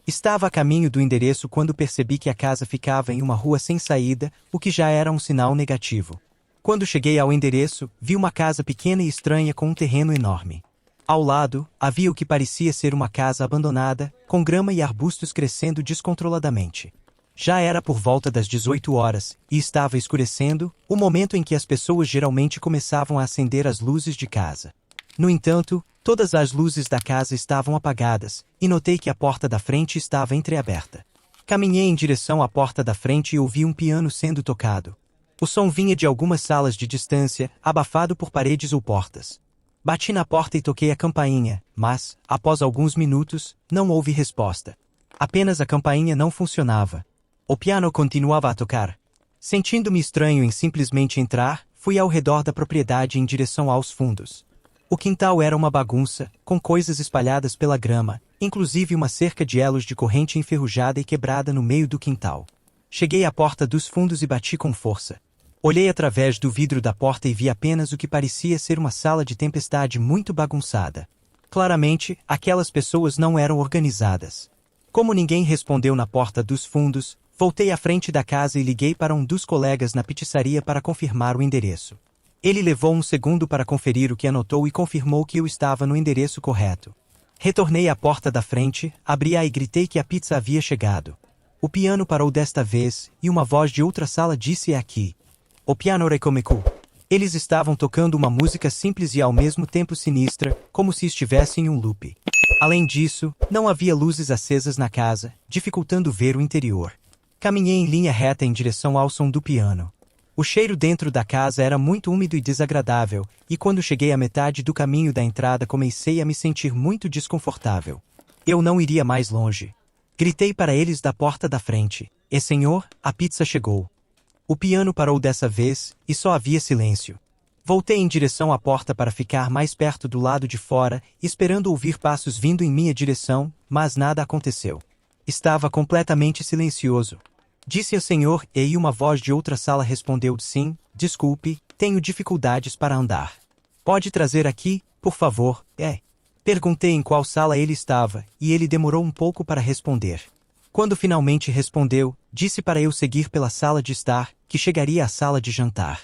Estava a caminho do endereço quando percebi que a casa ficava em uma rua sem saída, o que já era um sinal negativo. Quando cheguei ao endereço, vi uma casa pequena e estranha com um terreno enorme. Ao lado, havia o que parecia ser uma casa abandonada, com grama e arbustos crescendo descontroladamente. Já era por volta das 18 horas, e estava escurecendo, o momento em que as pessoas geralmente começavam a acender as luzes de casa. No entanto, todas as luzes da casa estavam apagadas, e notei que a porta da frente estava entreaberta. Caminhei em direção à porta da frente e ouvi um piano sendo tocado. O som vinha de algumas salas de distância, abafado por paredes ou portas. Bati na porta e toquei a campainha, mas, após alguns minutos, não houve resposta. Apenas a campainha não funcionava. O piano continuava a tocar. Sentindo-me estranho em simplesmente entrar, fui ao redor da propriedade em direção aos fundos. O quintal era uma bagunça, com coisas espalhadas pela grama, inclusive uma cerca de elos de corrente enferrujada e quebrada no meio do quintal. Cheguei à porta dos fundos e bati com força. Olhei através do vidro da porta e vi apenas o que parecia ser uma sala de tempestade muito bagunçada. Claramente, aquelas pessoas não eram organizadas. Como ninguém respondeu na porta dos fundos, voltei à frente da casa e liguei para um dos colegas na pizzaria para confirmar o endereço. Ele levou um segundo para conferir o que anotou e confirmou que eu estava no endereço correto. Retornei à porta da frente, abri-a e gritei que a pizza havia chegado. O piano parou desta vez, e uma voz de outra sala disse: "É aqui." O piano recomeçou. Eles estavam tocando uma música simples e ao mesmo tempo sinistra, como se estivesse em um loop. Além disso, não havia luzes acesas na casa, dificultando ver o interior. Caminhei em linha reta em direção ao som do piano. O cheiro dentro da casa era muito úmido e desagradável, e quando cheguei à metade do caminho da entrada comecei a me sentir muito desconfortável. Eu não iria mais longe. Gritei para eles da porta da frente: "E senhor, a pizza chegou." O piano parou dessa vez, e só havia silêncio. Voltei em direção à porta para ficar mais perto do lado de fora, esperando ouvir passos vindo em minha direção, mas nada aconteceu. Estava completamente silencioso. Disse ao senhor, e uma voz de outra sala respondeu: "Sim, desculpe, tenho dificuldades para andar. Pode trazer aqui, por favor?" Perguntei em qual sala ele estava, e ele demorou um pouco para responder. Quando finalmente respondeu, disse para eu seguir pela sala de estar, que chegaria à sala de jantar.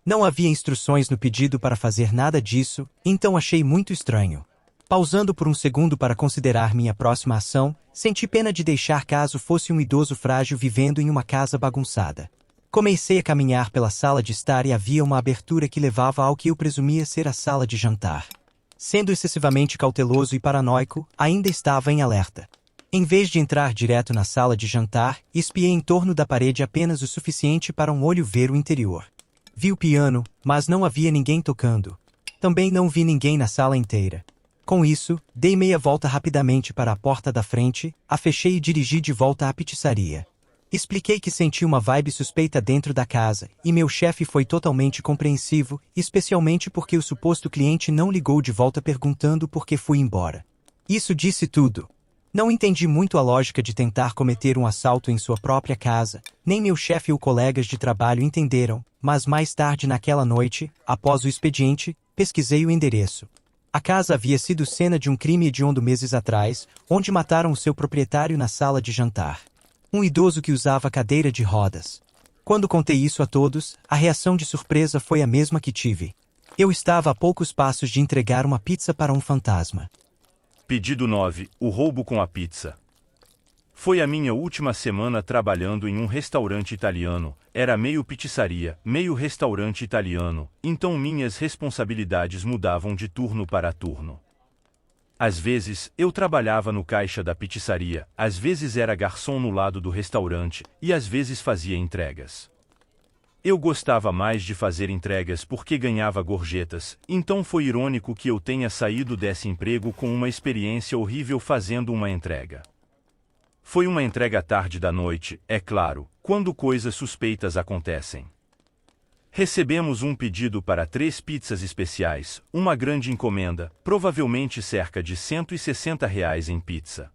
Não havia instruções no pedido para fazer nada disso, então achei muito estranho. Pausando por um segundo para considerar minha próxima ação, senti pena de deixar caso fosse um idoso frágil vivendo em uma casa bagunçada. Comecei a caminhar pela sala de estar e havia uma abertura que levava ao que eu presumia ser a sala de jantar. Sendo excessivamente cauteloso e paranoico, ainda estava em alerta. Em vez de entrar direto na sala de jantar, espiei em torno da parede apenas o suficiente para um olho ver o interior. Vi o piano, mas não havia ninguém tocando. Também não vi ninguém na sala inteira. Com isso, dei meia volta rapidamente para a porta da frente, a fechei e dirigi de volta à pizzaria. Expliquei que senti uma vibe suspeita dentro da casa, e meu chefe foi totalmente compreensivo, especialmente porque o suposto cliente não ligou de volta perguntando por que fui embora. Isso disse tudo. Não entendi muito a lógica de tentar cometer um assalto em sua própria casa, nem meu chefe ou colegas de trabalho entenderam, mas mais tarde naquela noite, após o expediente, pesquisei o endereço. A casa havia sido cena de um crime hediondo meses atrás, onde mataram o seu proprietário na sala de jantar. Um idoso que usava cadeira de rodas. Quando contei isso a todos, a reação de surpresa foi a mesma que tive. Eu estava a poucos passos de entregar uma pizza para um fantasma. Pedido 9. O roubo com a pizza. Foi a minha última semana trabalhando em um restaurante italiano. Era meio pizzaria, meio restaurante italiano, então minhas responsabilidades mudavam de turno para turno. Às vezes, eu trabalhava no caixa da pizzaria, às vezes era garçom no lado do restaurante, e às vezes fazia entregas. Eu gostava mais de fazer entregas porque ganhava gorjetas, então foi irônico que eu tenha saído desse emprego com uma experiência horrível fazendo uma entrega. Foi uma entrega tarde da noite, é claro, quando coisas suspeitas acontecem. Recebemos um pedido para 3 pizzas especiais, uma grande encomenda, provavelmente cerca de R$ 160 em pizza.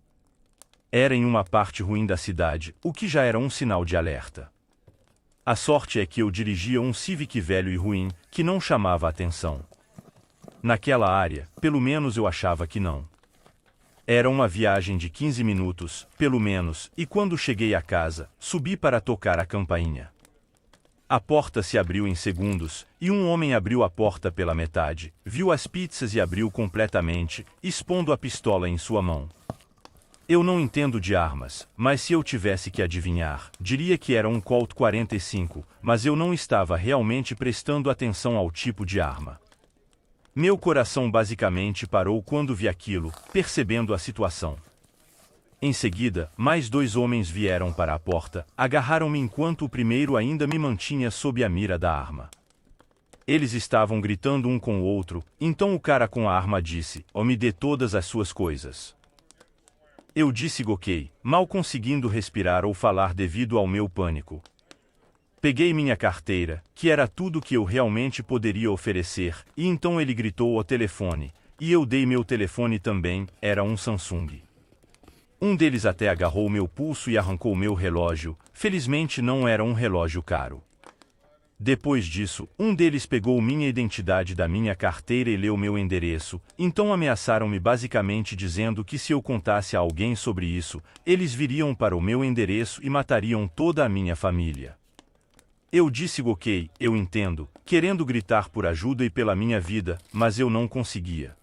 Era em uma parte ruim da cidade, o que já era um sinal de alerta. A sorte é que eu dirigia um Civic velho e ruim, que não chamava atenção. Naquela área, pelo menos eu achava que não. Era uma viagem de 15 minutos, pelo menos, e quando cheguei a casa, subi para tocar a campainha. A porta se abriu em segundos, e um homem abriu a porta pela metade, viu as pizzas e abriu completamente, expondo a pistola em sua mão. Eu não entendo de armas, mas se eu tivesse que adivinhar, diria que era um Colt 45, mas eu não estava realmente prestando atenção ao tipo de arma. Meu coração basicamente parou quando vi aquilo, percebendo a situação. Em seguida, mais 2 homens vieram para a porta, agarraram-me enquanto o primeiro ainda me mantinha sob a mira da arma. Eles estavam gritando um com o outro, então o cara com a arma disse: "Oh, me dê todas as suas coisas." Eu disse ok, mal conseguindo respirar ou falar devido ao meu pânico. Peguei minha carteira, que era tudo que eu realmente poderia oferecer, e então ele gritou ao telefone, e eu dei meu telefone também, era um Samsung. Um deles até agarrou meu pulso e arrancou meu relógio, felizmente não era um relógio caro. Depois disso, um deles pegou minha identidade da minha carteira e leu meu endereço, então ameaçaram-me basicamente dizendo que se eu contasse a alguém sobre isso, eles viriam para o meu endereço e matariam toda a minha família. Eu disse ok, eu entendo, querendo gritar por ajuda e pela minha vida, mas eu não conseguia.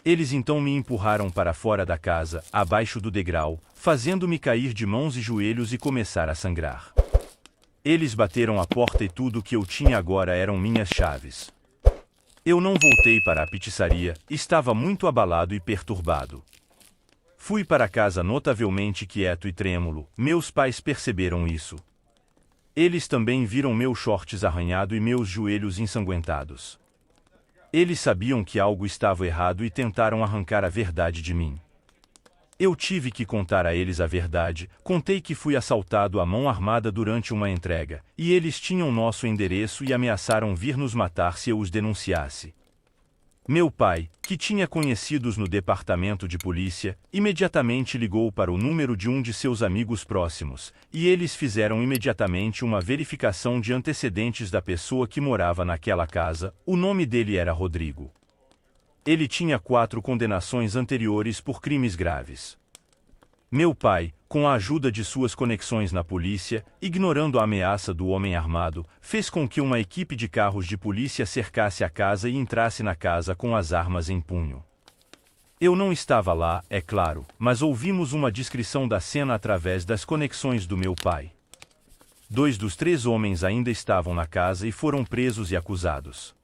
Eles então me empurraram para fora da casa, abaixo do degrau, fazendo-me cair de mãos e joelhos e começar a sangrar. Eles bateram a porta e tudo que eu tinha agora eram minhas chaves. Eu não voltei para a pizzaria, estava muito abalado e perturbado. Fui para casa notavelmente quieto e trêmulo, meus pais perceberam isso. Eles também viram meus shorts arranhado e meus joelhos ensanguentados. Eles sabiam que algo estava errado e tentaram arrancar a verdade de mim. Eu tive que contar a eles a verdade, contei que fui assaltado à mão armada durante uma entrega, e eles tinham nosso endereço e ameaçaram vir nos matar se eu os denunciasse. Meu pai, que tinha conhecidos no departamento de polícia, imediatamente ligou para o número de um de seus amigos próximos, e eles fizeram imediatamente uma verificação de antecedentes da pessoa que morava naquela casa. O nome dele era Rodrigo. Ele tinha 4 condenações anteriores por crimes graves. Meu pai, com a ajuda de suas conexões na polícia, ignorando a ameaça do homem armado, fez com que uma equipe de carros de polícia cercasse a casa e entrasse na casa com as armas em punho. Eu não estava lá, é claro, mas ouvimos uma descrição da cena através das conexões do meu pai. 2 dos 3 homens ainda estavam na casa e foram presos e acusados.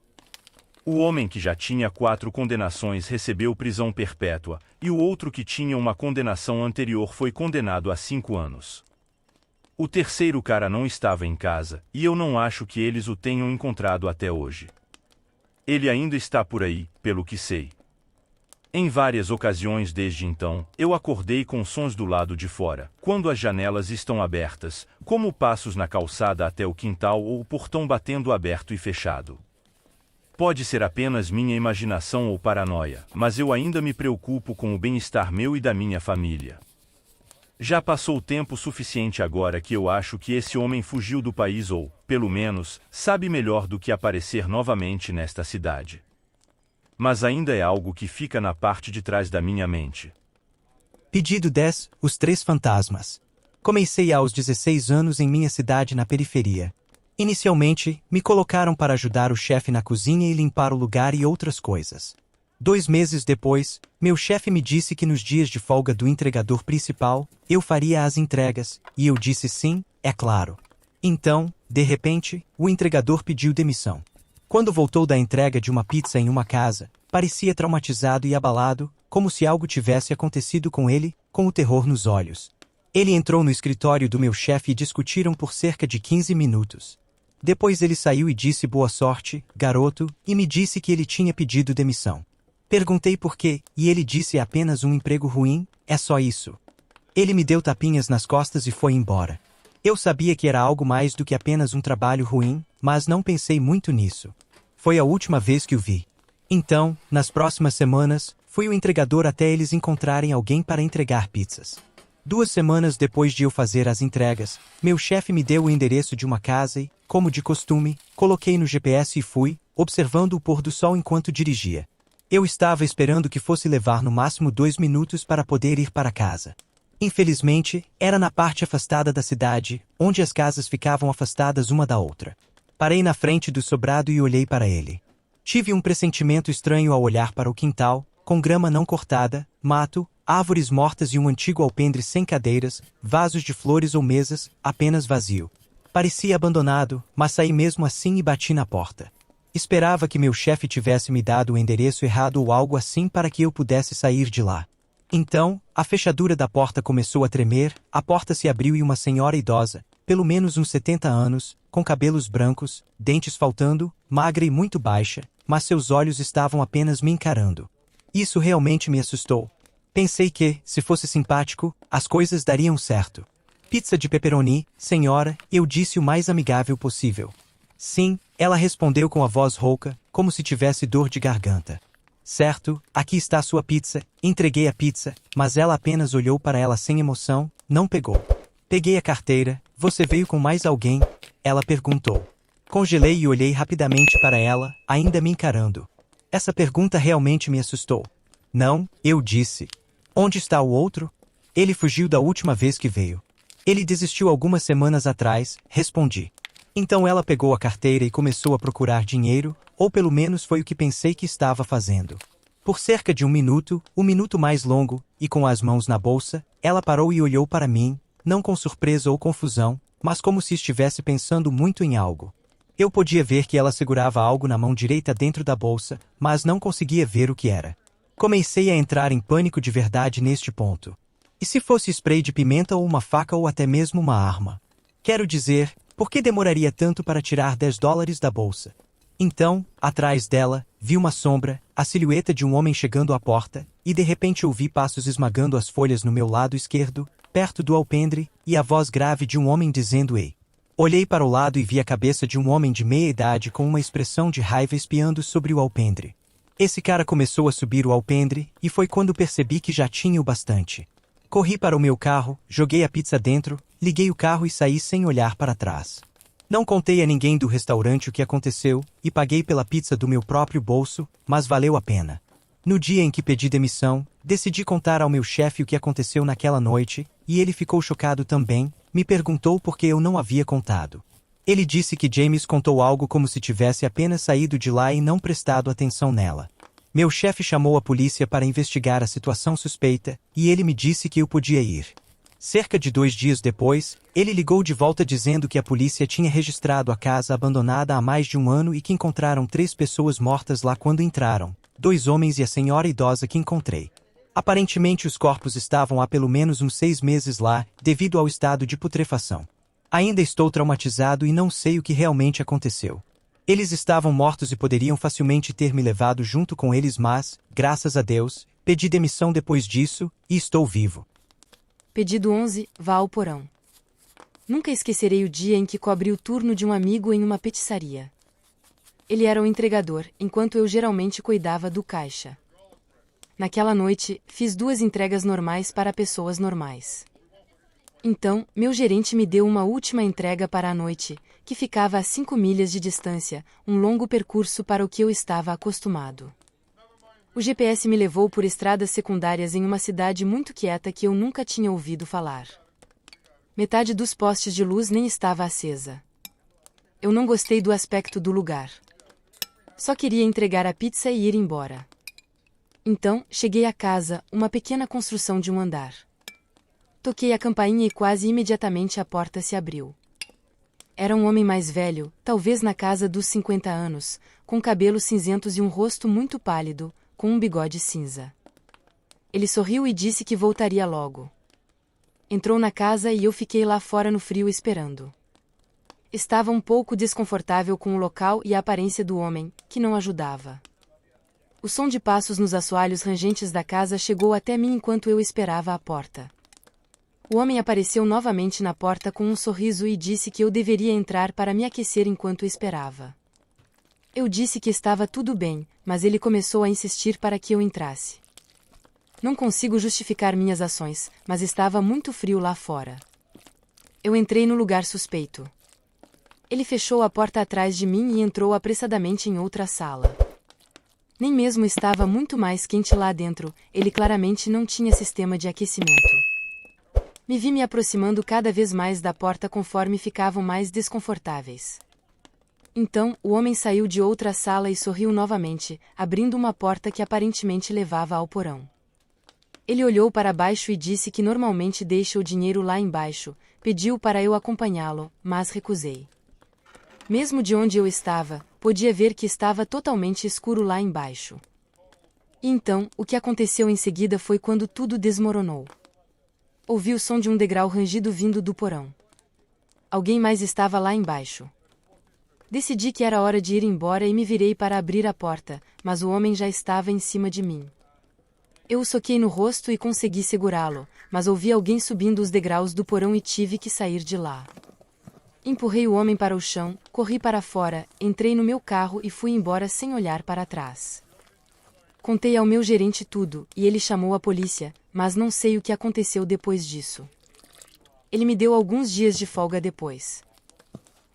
O homem que já tinha 4 condenações recebeu prisão perpétua, e o outro que tinha uma condenação anterior foi condenado a 5 anos. O terceiro cara não estava em casa, e eu não acho que eles o tenham encontrado até hoje. Ele ainda está por aí, pelo que sei. Em várias ocasiões desde então, eu acordei com sons do lado de fora, quando as janelas estão abertas, como passos na calçada até o quintal ou o portão batendo aberto e fechado. Pode ser apenas minha imaginação ou paranoia, mas eu ainda me preocupo com o bem-estar meu e da minha família. Já passou tempo suficiente agora que eu acho que esse homem fugiu do país ou, pelo menos, sabe melhor do que aparecer novamente nesta cidade. Mas ainda é algo que fica na parte de trás da minha mente. Pedido 10. Os Três Fantasmas. Comecei aos 16 anos em minha cidade na periferia. Inicialmente, me colocaram para ajudar o chefe na cozinha e limpar o lugar e outras coisas. 2 meses depois, meu chefe me disse que nos dias de folga do entregador principal, eu faria as entregas, e eu disse sim, é claro. Então, de repente, o entregador pediu demissão. Quando voltou da entrega de uma pizza em uma casa, parecia traumatizado e abalado, como se algo tivesse acontecido com ele, com o terror nos olhos. Ele entrou no escritório do meu chefe e discutiram por cerca de 15 minutos. Depois ele saiu e disse boa sorte, garoto, e me disse que ele tinha pedido demissão. Perguntei por quê, e ele disse é apenas um emprego ruim, é só isso. Ele me deu tapinhas nas costas e foi embora. Eu sabia que era algo mais do que apenas um trabalho ruim, mas não pensei muito nisso. Foi a última vez que o vi. Então, nas próximas semanas, fui o entregador até eles encontrarem alguém para entregar pizzas. 2 semanas depois de eu fazer as entregas, meu chefe me deu o endereço de uma casa e, como de costume, coloquei no GPS e fui, observando o pôr do sol enquanto dirigia. Eu estava esperando que fosse levar no máximo 2 minutos para poder ir para casa. Infelizmente, era na parte afastada da cidade, onde as casas ficavam afastadas uma da outra. Parei na frente do sobrado e olhei para ele. Tive um pressentimento estranho ao olhar para o quintal, com grama não cortada, mato, árvores mortas e um antigo alpendre sem cadeiras, vasos de flores ou mesas, apenas vazio. Parecia abandonado, mas saí mesmo assim e bati na porta. Esperava que meu chefe tivesse me dado o endereço errado ou algo assim para que eu pudesse sair de lá. Então, a fechadura da porta começou a tremer, a porta se abriu e uma senhora idosa, pelo menos uns 70 anos, com cabelos brancos, dentes faltando, magra e muito baixa, mas seus olhos estavam apenas me encarando. Isso realmente me assustou. Pensei que, se fosse simpático, as coisas dariam certo. Pizza de pepperoni, senhora, eu disse o mais amigável possível. Sim, ela respondeu com a voz rouca, como se tivesse dor de garganta. Certo, aqui está sua pizza, entreguei a pizza, mas ela apenas olhou para ela sem emoção, não pegou. Peguei a carteira, você veio com mais alguém? Ela perguntou. Congelei e olhei rapidamente para ela, ainda me encarando. Essa pergunta realmente me assustou. Não, eu disse. Onde está o outro? Ele fugiu da última vez que veio. Ele desistiu algumas semanas atrás, respondi. Então ela pegou a carteira e começou a procurar dinheiro, ou pelo menos foi o que pensei que estava fazendo. Por cerca de 1 minuto, o minuto mais longo, e com as mãos na bolsa, ela parou e olhou para mim, não com surpresa ou confusão, mas como se estivesse pensando muito em algo. Eu podia ver que ela segurava algo na mão direita dentro da bolsa, mas não conseguia ver o que era. Comecei a entrar em pânico de verdade neste ponto. E se fosse spray de pimenta ou uma faca ou até mesmo uma arma? Quero dizer, por que demoraria tanto para tirar $10 da bolsa? Então, atrás dela, vi uma sombra, a silhueta de um homem chegando à porta, e de repente ouvi passos esmagando as folhas no meu lado esquerdo, perto do alpendre, e a voz grave de um homem dizendo ei. Olhei para o lado e vi a cabeça de um homem de meia idade com uma expressão de raiva espiando sobre o alpendre. Esse cara começou a subir o alpendre, e foi quando percebi que já tinha o bastante. Corri para o meu carro, joguei a pizza dentro, liguei o carro e saí sem olhar para trás. Não contei a ninguém do restaurante o que aconteceu, e paguei pela pizza do meu próprio bolso, mas valeu a pena. No dia em que pedi demissão, decidi contar ao meu chefe o que aconteceu naquela noite, e ele ficou chocado também, me perguntou por que eu não havia contado. Ele disse que James contou algo como se tivesse apenas saído de lá e não prestado atenção nela. Meu chefe chamou a polícia para investigar a situação suspeita, e ele me disse que eu podia ir. Cerca de 2 dias depois, ele ligou de volta dizendo que a polícia tinha registrado a casa abandonada há mais de 1 ano e que encontraram 3 pessoas mortas lá quando entraram, 2 homens e a senhora idosa que encontrei. Aparentemente os corpos estavam há pelo menos uns 6 meses lá, devido ao estado de putrefação. Ainda estou traumatizado e não sei o que realmente aconteceu. Eles estavam mortos e poderiam facilmente ter me levado junto com eles, mas, graças a Deus, pedi demissão depois disso, e estou vivo. Pedido 11, vá ao porão. Nunca esquecerei o dia em que cobri o turno de um amigo em uma petiçaria. Ele era o entregador, enquanto eu geralmente cuidava do caixa. Naquela noite, fiz 2 entregas normais para pessoas normais. Então, meu gerente me deu uma última entrega para a noite, que ficava a 5 milhas de distância, um longo percurso para o que eu estava acostumado. O GPS me levou por estradas secundárias em uma cidade muito quieta que eu nunca tinha ouvido falar. Metade dos postes de luz nem estava acesa. Eu não gostei do aspecto do lugar. Só queria entregar a pizza e ir embora. Então, cheguei à casa, uma pequena construção de um andar. Toquei a campainha e quase imediatamente a porta se abriu. Era um homem mais velho, talvez na casa dos 50 anos, com cabelos cinzentos e um rosto muito pálido, com um bigode cinza. Ele sorriu e disse que voltaria logo. Entrou na casa e eu fiquei lá fora no frio esperando. Estava um pouco desconfortável com o local e a aparência do homem, que não ajudava. O som de passos nos assoalhos rangentes da casa chegou até mim enquanto eu esperava à porta. O homem apareceu novamente na porta com um sorriso e disse que eu deveria entrar para me aquecer enquanto esperava. Eu disse que estava tudo bem, mas ele começou a insistir para que eu entrasse. Não consigo justificar minhas ações, mas estava muito frio lá fora. Eu entrei no lugar suspeito. Ele fechou a porta atrás de mim e entrou apressadamente em outra sala. Nem mesmo estava muito mais quente lá dentro, ele claramente não tinha sistema de aquecimento. Me vi me aproximando cada vez mais da porta conforme ficavam mais desconfortáveis. Então, o homem saiu de outra sala e sorriu novamente, abrindo uma porta que aparentemente levava ao porão. Ele olhou para baixo e disse que normalmente deixa o dinheiro lá embaixo, pediu para eu acompanhá-lo, mas recusei. Mesmo de onde eu estava, podia ver que estava totalmente escuro lá embaixo. E então, o que aconteceu em seguida foi quando tudo desmoronou. Ouvi o som de um degrau rangido vindo do porão. Alguém mais estava lá embaixo. Decidi que era hora de ir embora e me virei para abrir a porta, mas o homem já estava em cima de mim. Eu o soquei no rosto e consegui segurá-lo, mas ouvi alguém subindo os degraus do porão e tive que sair de lá. Empurrei o homem para o chão, corri para fora, entrei no meu carro e fui embora sem olhar para trás. Contei ao meu gerente tudo, e ele chamou a polícia, mas não sei o que aconteceu depois disso. Ele me deu alguns dias de folga depois.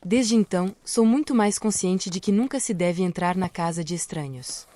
Desde então, sou muito mais consciente de que nunca se deve entrar na casa de estranhos.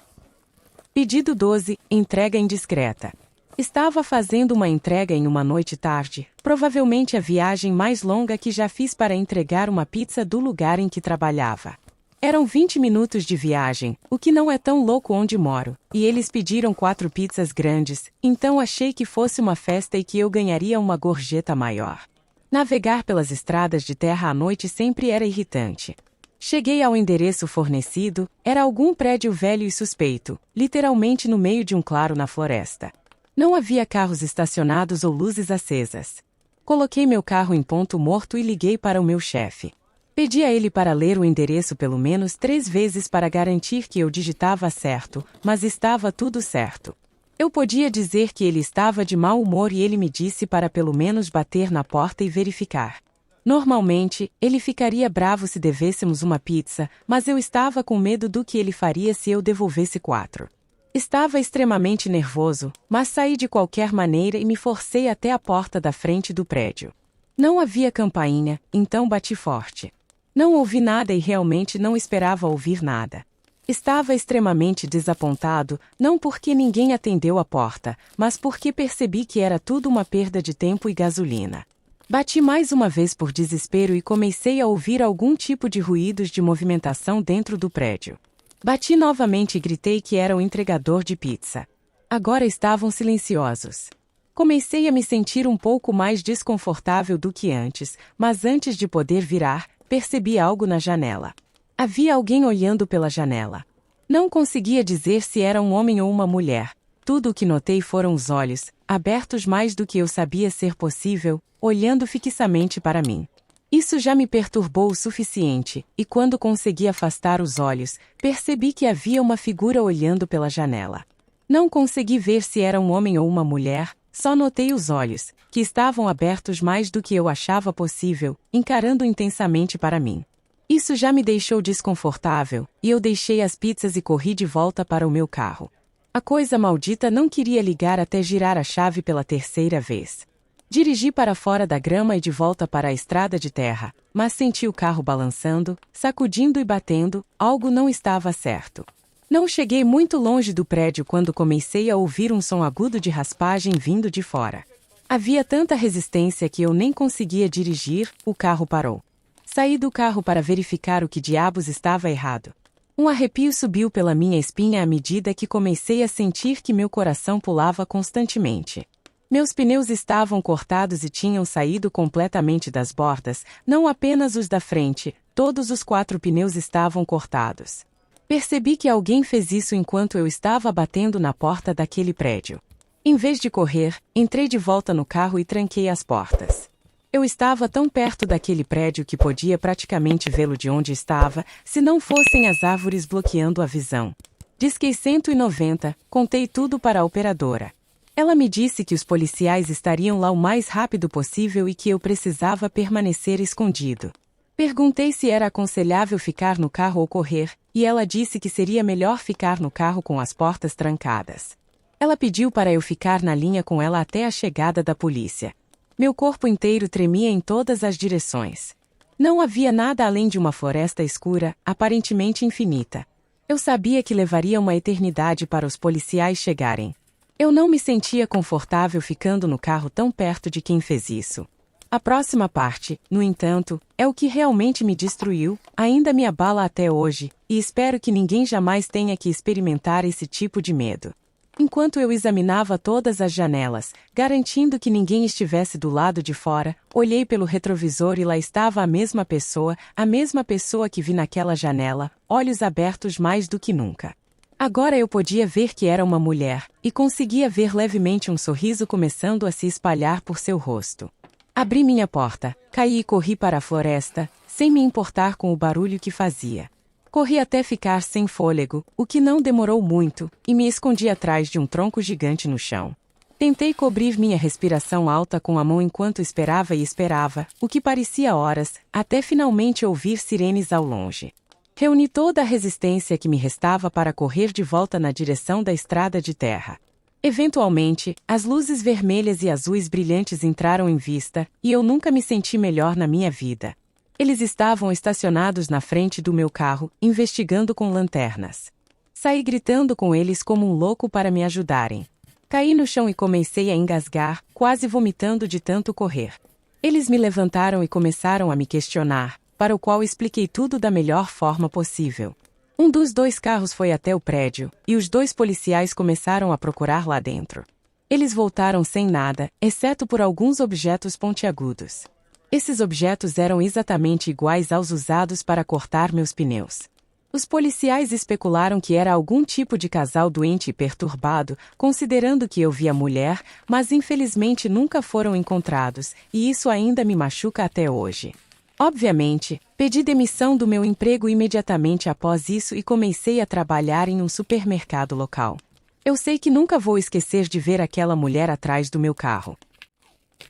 Pedido 12, entrega indiscreta. Estava fazendo uma entrega em uma noite tarde, provavelmente a viagem mais longa que já fiz para entregar uma pizza do lugar em que trabalhava. Eram 20 minutos de viagem, o que não é tão louco onde moro, e eles pediram 4 pizzas grandes, então achei que fosse uma festa e que eu ganharia uma gorjeta maior. Navegar pelas estradas de terra à noite sempre era irritante. Cheguei ao endereço fornecido, era algum prédio velho e suspeito, literalmente no meio de um claro na floresta. Não havia carros estacionados ou luzes acesas. Coloquei meu carro em ponto morto e liguei para o meu chefe. Pedi a ele para ler o endereço pelo menos 3 vezes para garantir que eu digitava certo, mas estava tudo certo. Eu podia dizer que ele estava de mau humor e ele me disse para pelo menos bater na porta e verificar. Normalmente, ele ficaria bravo se devêssemos uma pizza, mas eu estava com medo do que ele faria se eu devolvesse 4. Estava extremamente nervoso, mas saí de qualquer maneira e me forcei até a porta da frente do prédio. Não havia campainha, então bati forte. Não ouvi nada e realmente não esperava ouvir nada. Estava extremamente desapontado, não porque ninguém atendeu a porta, mas porque percebi que era tudo uma perda de tempo e gasolina. Bati mais uma vez por desespero e comecei a ouvir algum tipo de ruídos de movimentação dentro do prédio. Bati novamente e gritei que era o entregador de pizza. Agora estavam silenciosos. Comecei a me sentir um pouco mais desconfortável do que antes, mas antes de poder virar, percebi algo na janela. Havia alguém olhando pela janela. Não conseguia dizer se era um homem ou uma mulher. Tudo o que notei foram os olhos, abertos mais do que eu sabia ser possível, olhando fixamente para mim. Isso já me perturbou o suficiente, e quando consegui afastar os olhos, percebi que havia uma figura olhando pela janela. Não consegui ver se era um homem ou uma mulher, só notei os olhos, que estavam abertos mais do que eu achava possível, encarando intensamente para mim. Isso já me deixou desconfortável, e eu deixei as pizzas e corri de volta para o meu carro. A coisa maldita não queria ligar até girar a chave pela terceira vez. Dirigi para fora da grama e de volta para a estrada de terra, mas senti o carro balançando, sacudindo e batendo, algo não estava certo. Não cheguei muito longe do prédio quando comecei a ouvir um som agudo de raspagem vindo de fora. Havia tanta resistência que eu nem conseguia dirigir, o carro parou. Saí do carro para verificar o que diabos estava errado. Um arrepio subiu pela minha espinha à medida que comecei a sentir que meu coração pulava constantemente. Meus pneus estavam cortados e tinham saído completamente das bordas, não apenas os da frente, todos os 4 pneus estavam cortados. Percebi que alguém fez isso enquanto eu estava batendo na porta daquele prédio. Em vez de correr, entrei de volta no carro e tranquei as portas. Eu estava tão perto daquele prédio que podia praticamente vê-lo de onde estava, se não fossem as árvores bloqueando a visão. Disquei 190, contei tudo para a operadora. Ela me disse que os policiais estariam lá o mais rápido possível e que eu precisava permanecer escondido. Perguntei se era aconselhável ficar no carro ou correr, e ela disse que seria melhor ficar no carro com as portas trancadas. Ela pediu para eu ficar na linha com ela até a chegada da polícia. Meu corpo inteiro tremia em todas as direções. Não havia nada além de uma floresta escura, aparentemente infinita. Eu sabia que levaria uma eternidade para os policiais chegarem. Eu não me sentia confortável ficando no carro tão perto de quem fez isso. A próxima parte, no entanto, é o que realmente me destruiu, ainda me abala até hoje, e espero que ninguém jamais tenha que experimentar esse tipo de medo. Enquanto eu examinava todas as janelas, garantindo que ninguém estivesse do lado de fora, olhei pelo retrovisor e lá estava a mesma pessoa que vi naquela janela, olhos abertos mais do que nunca. Agora eu podia ver que era uma mulher, e conseguia ver levemente um sorriso começando a se espalhar por seu rosto. Abri minha porta, caí e corri para a floresta, sem me importar com o barulho que fazia. Corri até ficar sem fôlego, o que não demorou muito, e me escondi atrás de um tronco gigante no chão. Tentei cobrir minha respiração alta com a mão enquanto esperava e esperava, o que parecia horas, até finalmente ouvir sirenes ao longe. Reuni toda a resistência que me restava para correr de volta na direção da estrada de terra. Eventualmente, as luzes vermelhas e azuis brilhantes entraram em vista, e eu nunca me senti melhor na minha vida. Eles estavam estacionados na frente do meu carro, investigando com lanternas. Saí gritando com eles como um louco para me ajudarem. Caí no chão e comecei a engasgar, quase vomitando de tanto correr. Eles me levantaram e começaram a me questionar, para o qual expliquei tudo da melhor forma possível. Um dos 2 carros foi até o prédio, e os 2 policiais começaram a procurar lá dentro. Eles voltaram sem nada, exceto por alguns objetos pontiagudos. Esses objetos eram exatamente iguais aos usados para cortar meus pneus. Os policiais especularam que era algum tipo de casal doente e perturbado, considerando que eu vi a mulher, mas infelizmente nunca foram encontrados, e isso ainda me machuca até hoje. Obviamente, pedi demissão do meu emprego imediatamente após isso e comecei a trabalhar em um supermercado local. Eu sei que nunca vou esquecer de ver aquela mulher atrás do meu carro.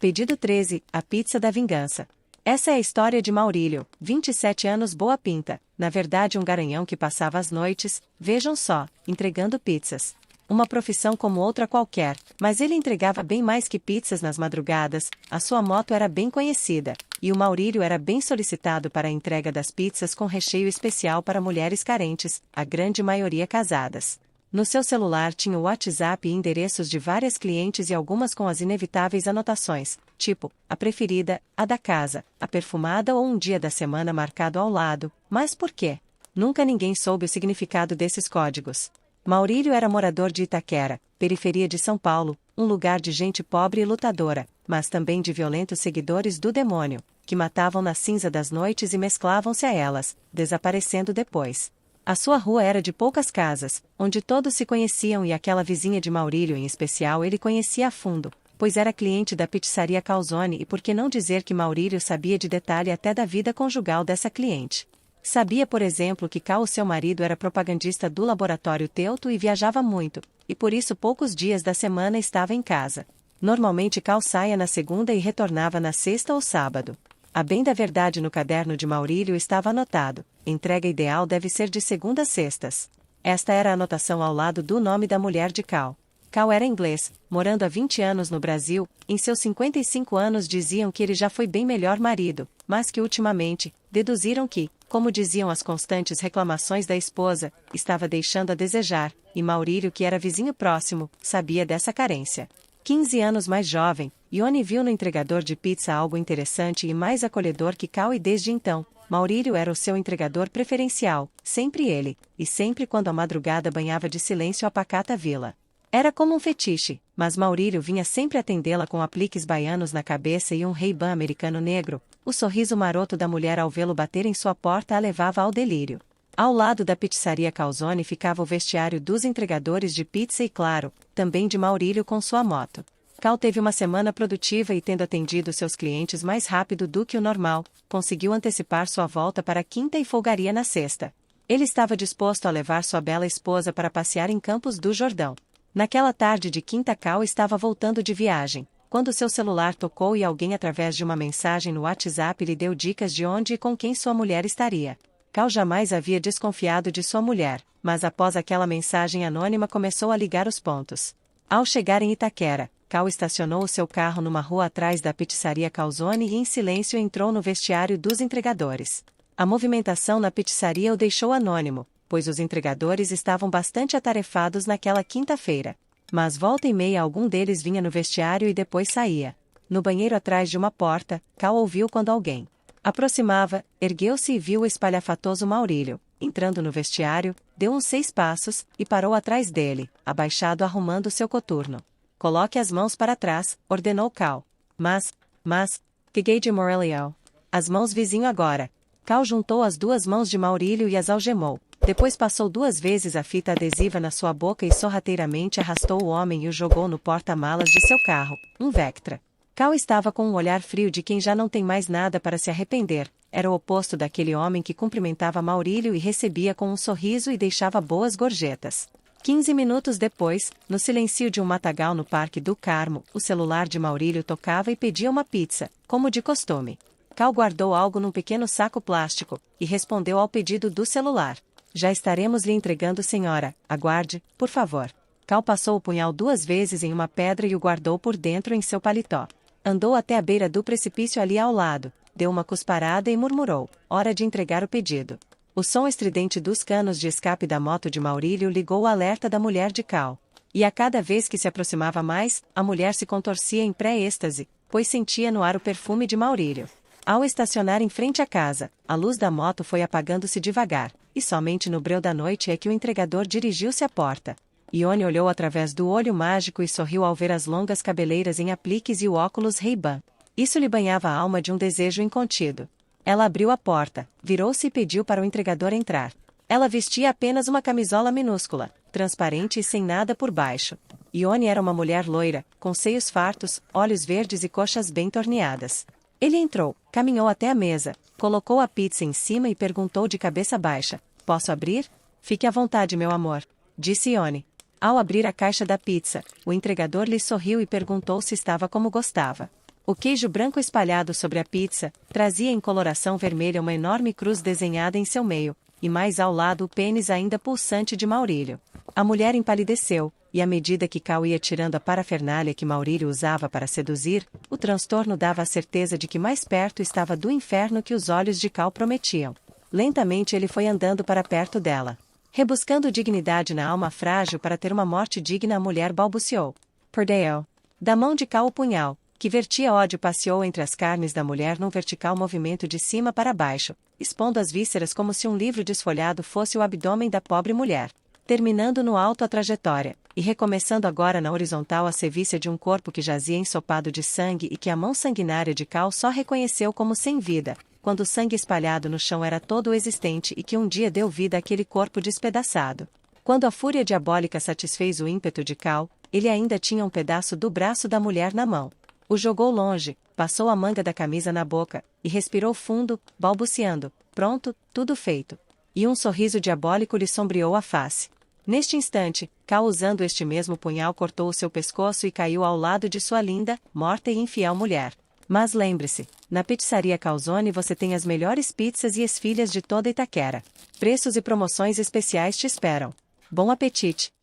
Pedido 13, a pizza da vingança. Essa é a história de Maurílio, 27 anos boa pinta, na verdade um garanhão que passava as noites, vejam só, entregando pizzas. Uma profissão como outra qualquer, mas ele entregava bem mais que pizzas nas madrugadas, a sua moto era bem conhecida, e o Maurílio era bem solicitado para a entrega das pizzas com recheio especial para mulheres carentes, a grande maioria casadas. No seu celular tinha o WhatsApp e endereços de várias clientes e algumas com as inevitáveis anotações, tipo, a preferida, a da casa, a perfumada ou um dia da semana marcado ao lado, mas por quê? Nunca ninguém soube o significado desses códigos. Maurílio era morador de Itaquera, periferia de São Paulo, um lugar de gente pobre e lutadora, mas também de violentos seguidores do demônio, que matavam na cinza das noites e mesclavam-se a elas, desaparecendo depois. A sua rua era de poucas casas, onde todos se conheciam e aquela vizinha de Maurílio em especial ele conhecia a fundo, pois era cliente da pizzaria Calzone e por que não dizer que Maurílio sabia de detalhe até da vida conjugal dessa cliente. Sabia, por exemplo, que Cal, seu marido, era propagandista do laboratório Teuto e viajava muito, e por isso poucos dias da semana estava em casa. Normalmente Cal saía na segunda e retornava na sexta ou sábado. A bem da verdade, no caderno de Maurílio estava anotado: entrega ideal deve ser de segunda a sextas. Esta era a anotação ao lado do nome da mulher de Cal. Cal era inglês, morando há 20 anos no Brasil. Em seus 55 anos diziam que ele já foi bem melhor marido, mas que ultimamente, deduziram que, como diziam as constantes reclamações da esposa, estava deixando a desejar, e Maurílio, que era vizinho próximo, sabia dessa carência. 15 anos mais jovem, Ione viu no entregador de pizza algo interessante e mais acolhedor que Cal, e desde então, Maurílio era o seu entregador preferencial, sempre ele, e sempre quando a madrugada banhava de silêncio a pacata vila. Era como um fetiche, mas Maurílio vinha sempre atendê-la com apliques baianos na cabeça e um Ray-Ban americano negro. O sorriso maroto da mulher ao vê-lo bater em sua porta a levava ao delírio. Ao lado da pizzaria Calzone ficava o vestiário dos entregadores de pizza e, claro, também de Maurílio com sua moto. Cal teve uma semana produtiva e, tendo atendido seus clientes mais rápido do que o normal, conseguiu antecipar sua volta para a quinta e folgaria na sexta. Ele estava disposto a levar sua bela esposa para passear em Campos do Jordão. Naquela tarde de quinta, Cal estava voltando de viagem, quando seu celular tocou e alguém, através de uma mensagem no WhatsApp, lhe deu dicas de onde e com quem sua mulher estaria. Cal jamais havia desconfiado de sua mulher, mas após aquela mensagem anônima começou a ligar os pontos. Ao chegar em Itaquera, Cal estacionou o seu carro numa rua atrás da pizzaria Calzone e em silêncio entrou no vestiário dos entregadores. A movimentação na pizzaria o deixou anônimo, pois os entregadores estavam bastante atarefados naquela quinta-feira. Mas volta e meia algum deles vinha no vestiário e depois saía. No banheiro atrás de uma porta, Cal ouviu quando alguém aproximava, ergueu-se e viu o espalhafatoso Maurílio, entrando no vestiário, deu uns 6 passos, e parou atrás dele, abaixado arrumando seu coturno. Coloque as mãos para trás, ordenou Cal. Mas, peguei de Maurílio. As mãos vizinho agora. Cal juntou as 2 mãos de Maurílio e as algemou. Depois passou 2 vezes a fita adesiva na sua boca e sorrateiramente arrastou o homem e o jogou no porta-malas de seu carro, um Vectra. Cal estava com um olhar frio de quem já não tem mais nada para se arrepender. Era o oposto daquele homem que cumprimentava Maurílio e recebia com um sorriso e deixava boas gorjetas. 15 minutos depois, no silêncio de um matagal no Parque do Carmo, o celular de Maurílio tocava e pedia uma pizza, como de costume. Cal guardou algo num pequeno saco plástico e respondeu ao pedido do celular. Já estaremos lhe entregando, senhora. Aguarde, por favor. Cal passou o punhal 2 vezes em uma pedra e o guardou por dentro em seu paletó. Andou até a beira do precipício ali ao lado, deu uma cusparada e murmurou: hora de entregar o pedido. O som estridente dos canos de escape da moto de Maurílio ligou o alerta da mulher de Cal. E a cada vez que se aproximava mais, a mulher se contorcia em pré-êxtase, pois sentia no ar o perfume de Maurílio. Ao estacionar em frente à casa, a luz da moto foi apagando-se devagar, e somente no breu da noite é que o entregador dirigiu-se à porta. Ione olhou através do olho mágico e sorriu ao ver as longas cabeleiras em apliques e o óculos Ray-Ban. Isso lhe banhava a alma de um desejo incontido. Ela abriu a porta, virou-se e pediu para o entregador entrar. Ela vestia apenas uma camisola minúscula, transparente e sem nada por baixo. Ione era uma mulher loira, com seios fartos, olhos verdes e coxas bem torneadas. Ele entrou, caminhou até a mesa, colocou a pizza em cima e perguntou de cabeça baixa: posso abrir? Fique à vontade, meu amor, disse Ione. Ao abrir a caixa da pizza, o entregador lhe sorriu e perguntou se estava como gostava. O queijo branco espalhado sobre a pizza trazia em coloração vermelha uma enorme cruz desenhada em seu meio, e mais ao lado o pênis ainda pulsante de Maurílio. A mulher empalideceu, e à medida que Cal ia tirando a parafernália que Maurílio usava para seduzir, o transtorno dava a certeza de que mais perto estava do inferno que os olhos de Cal prometiam. Lentamente ele foi andando para perto dela. Rebuscando dignidade na alma frágil para ter uma morte digna, a mulher balbuciou: perdeu. Da mão de Cal o punhal, que vertia ódio, passeou entre as carnes da mulher num vertical movimento de cima para baixo, expondo as vísceras como se um livro desfolhado fosse o abdômen da pobre mulher. Terminando no alto a trajetória, e recomeçando agora na horizontal a sevícia de um corpo que jazia ensopado de sangue e que a mão sanguinária de Cal só reconheceu como sem vida, quando o sangue espalhado no chão era todo o existente e que um dia deu vida àquele corpo despedaçado. Quando a fúria diabólica satisfez o ímpeto de Cal, Ele ainda tinha um pedaço do braço da mulher na mão. O jogou longe, passou a manga da camisa na boca, e respirou fundo, balbuciando: pronto, tudo feito. E um sorriso diabólico lhe sombreou a face. Neste instante, Cal, usando este mesmo punhal, cortou o seu pescoço e caiu ao lado de sua linda, morta e infiel mulher. Mas lembre-se, na Pizzaria Calzone você tem as melhores pizzas e esfilhas de toda Itaquera. Preços e promoções especiais te esperam. Bom apetite!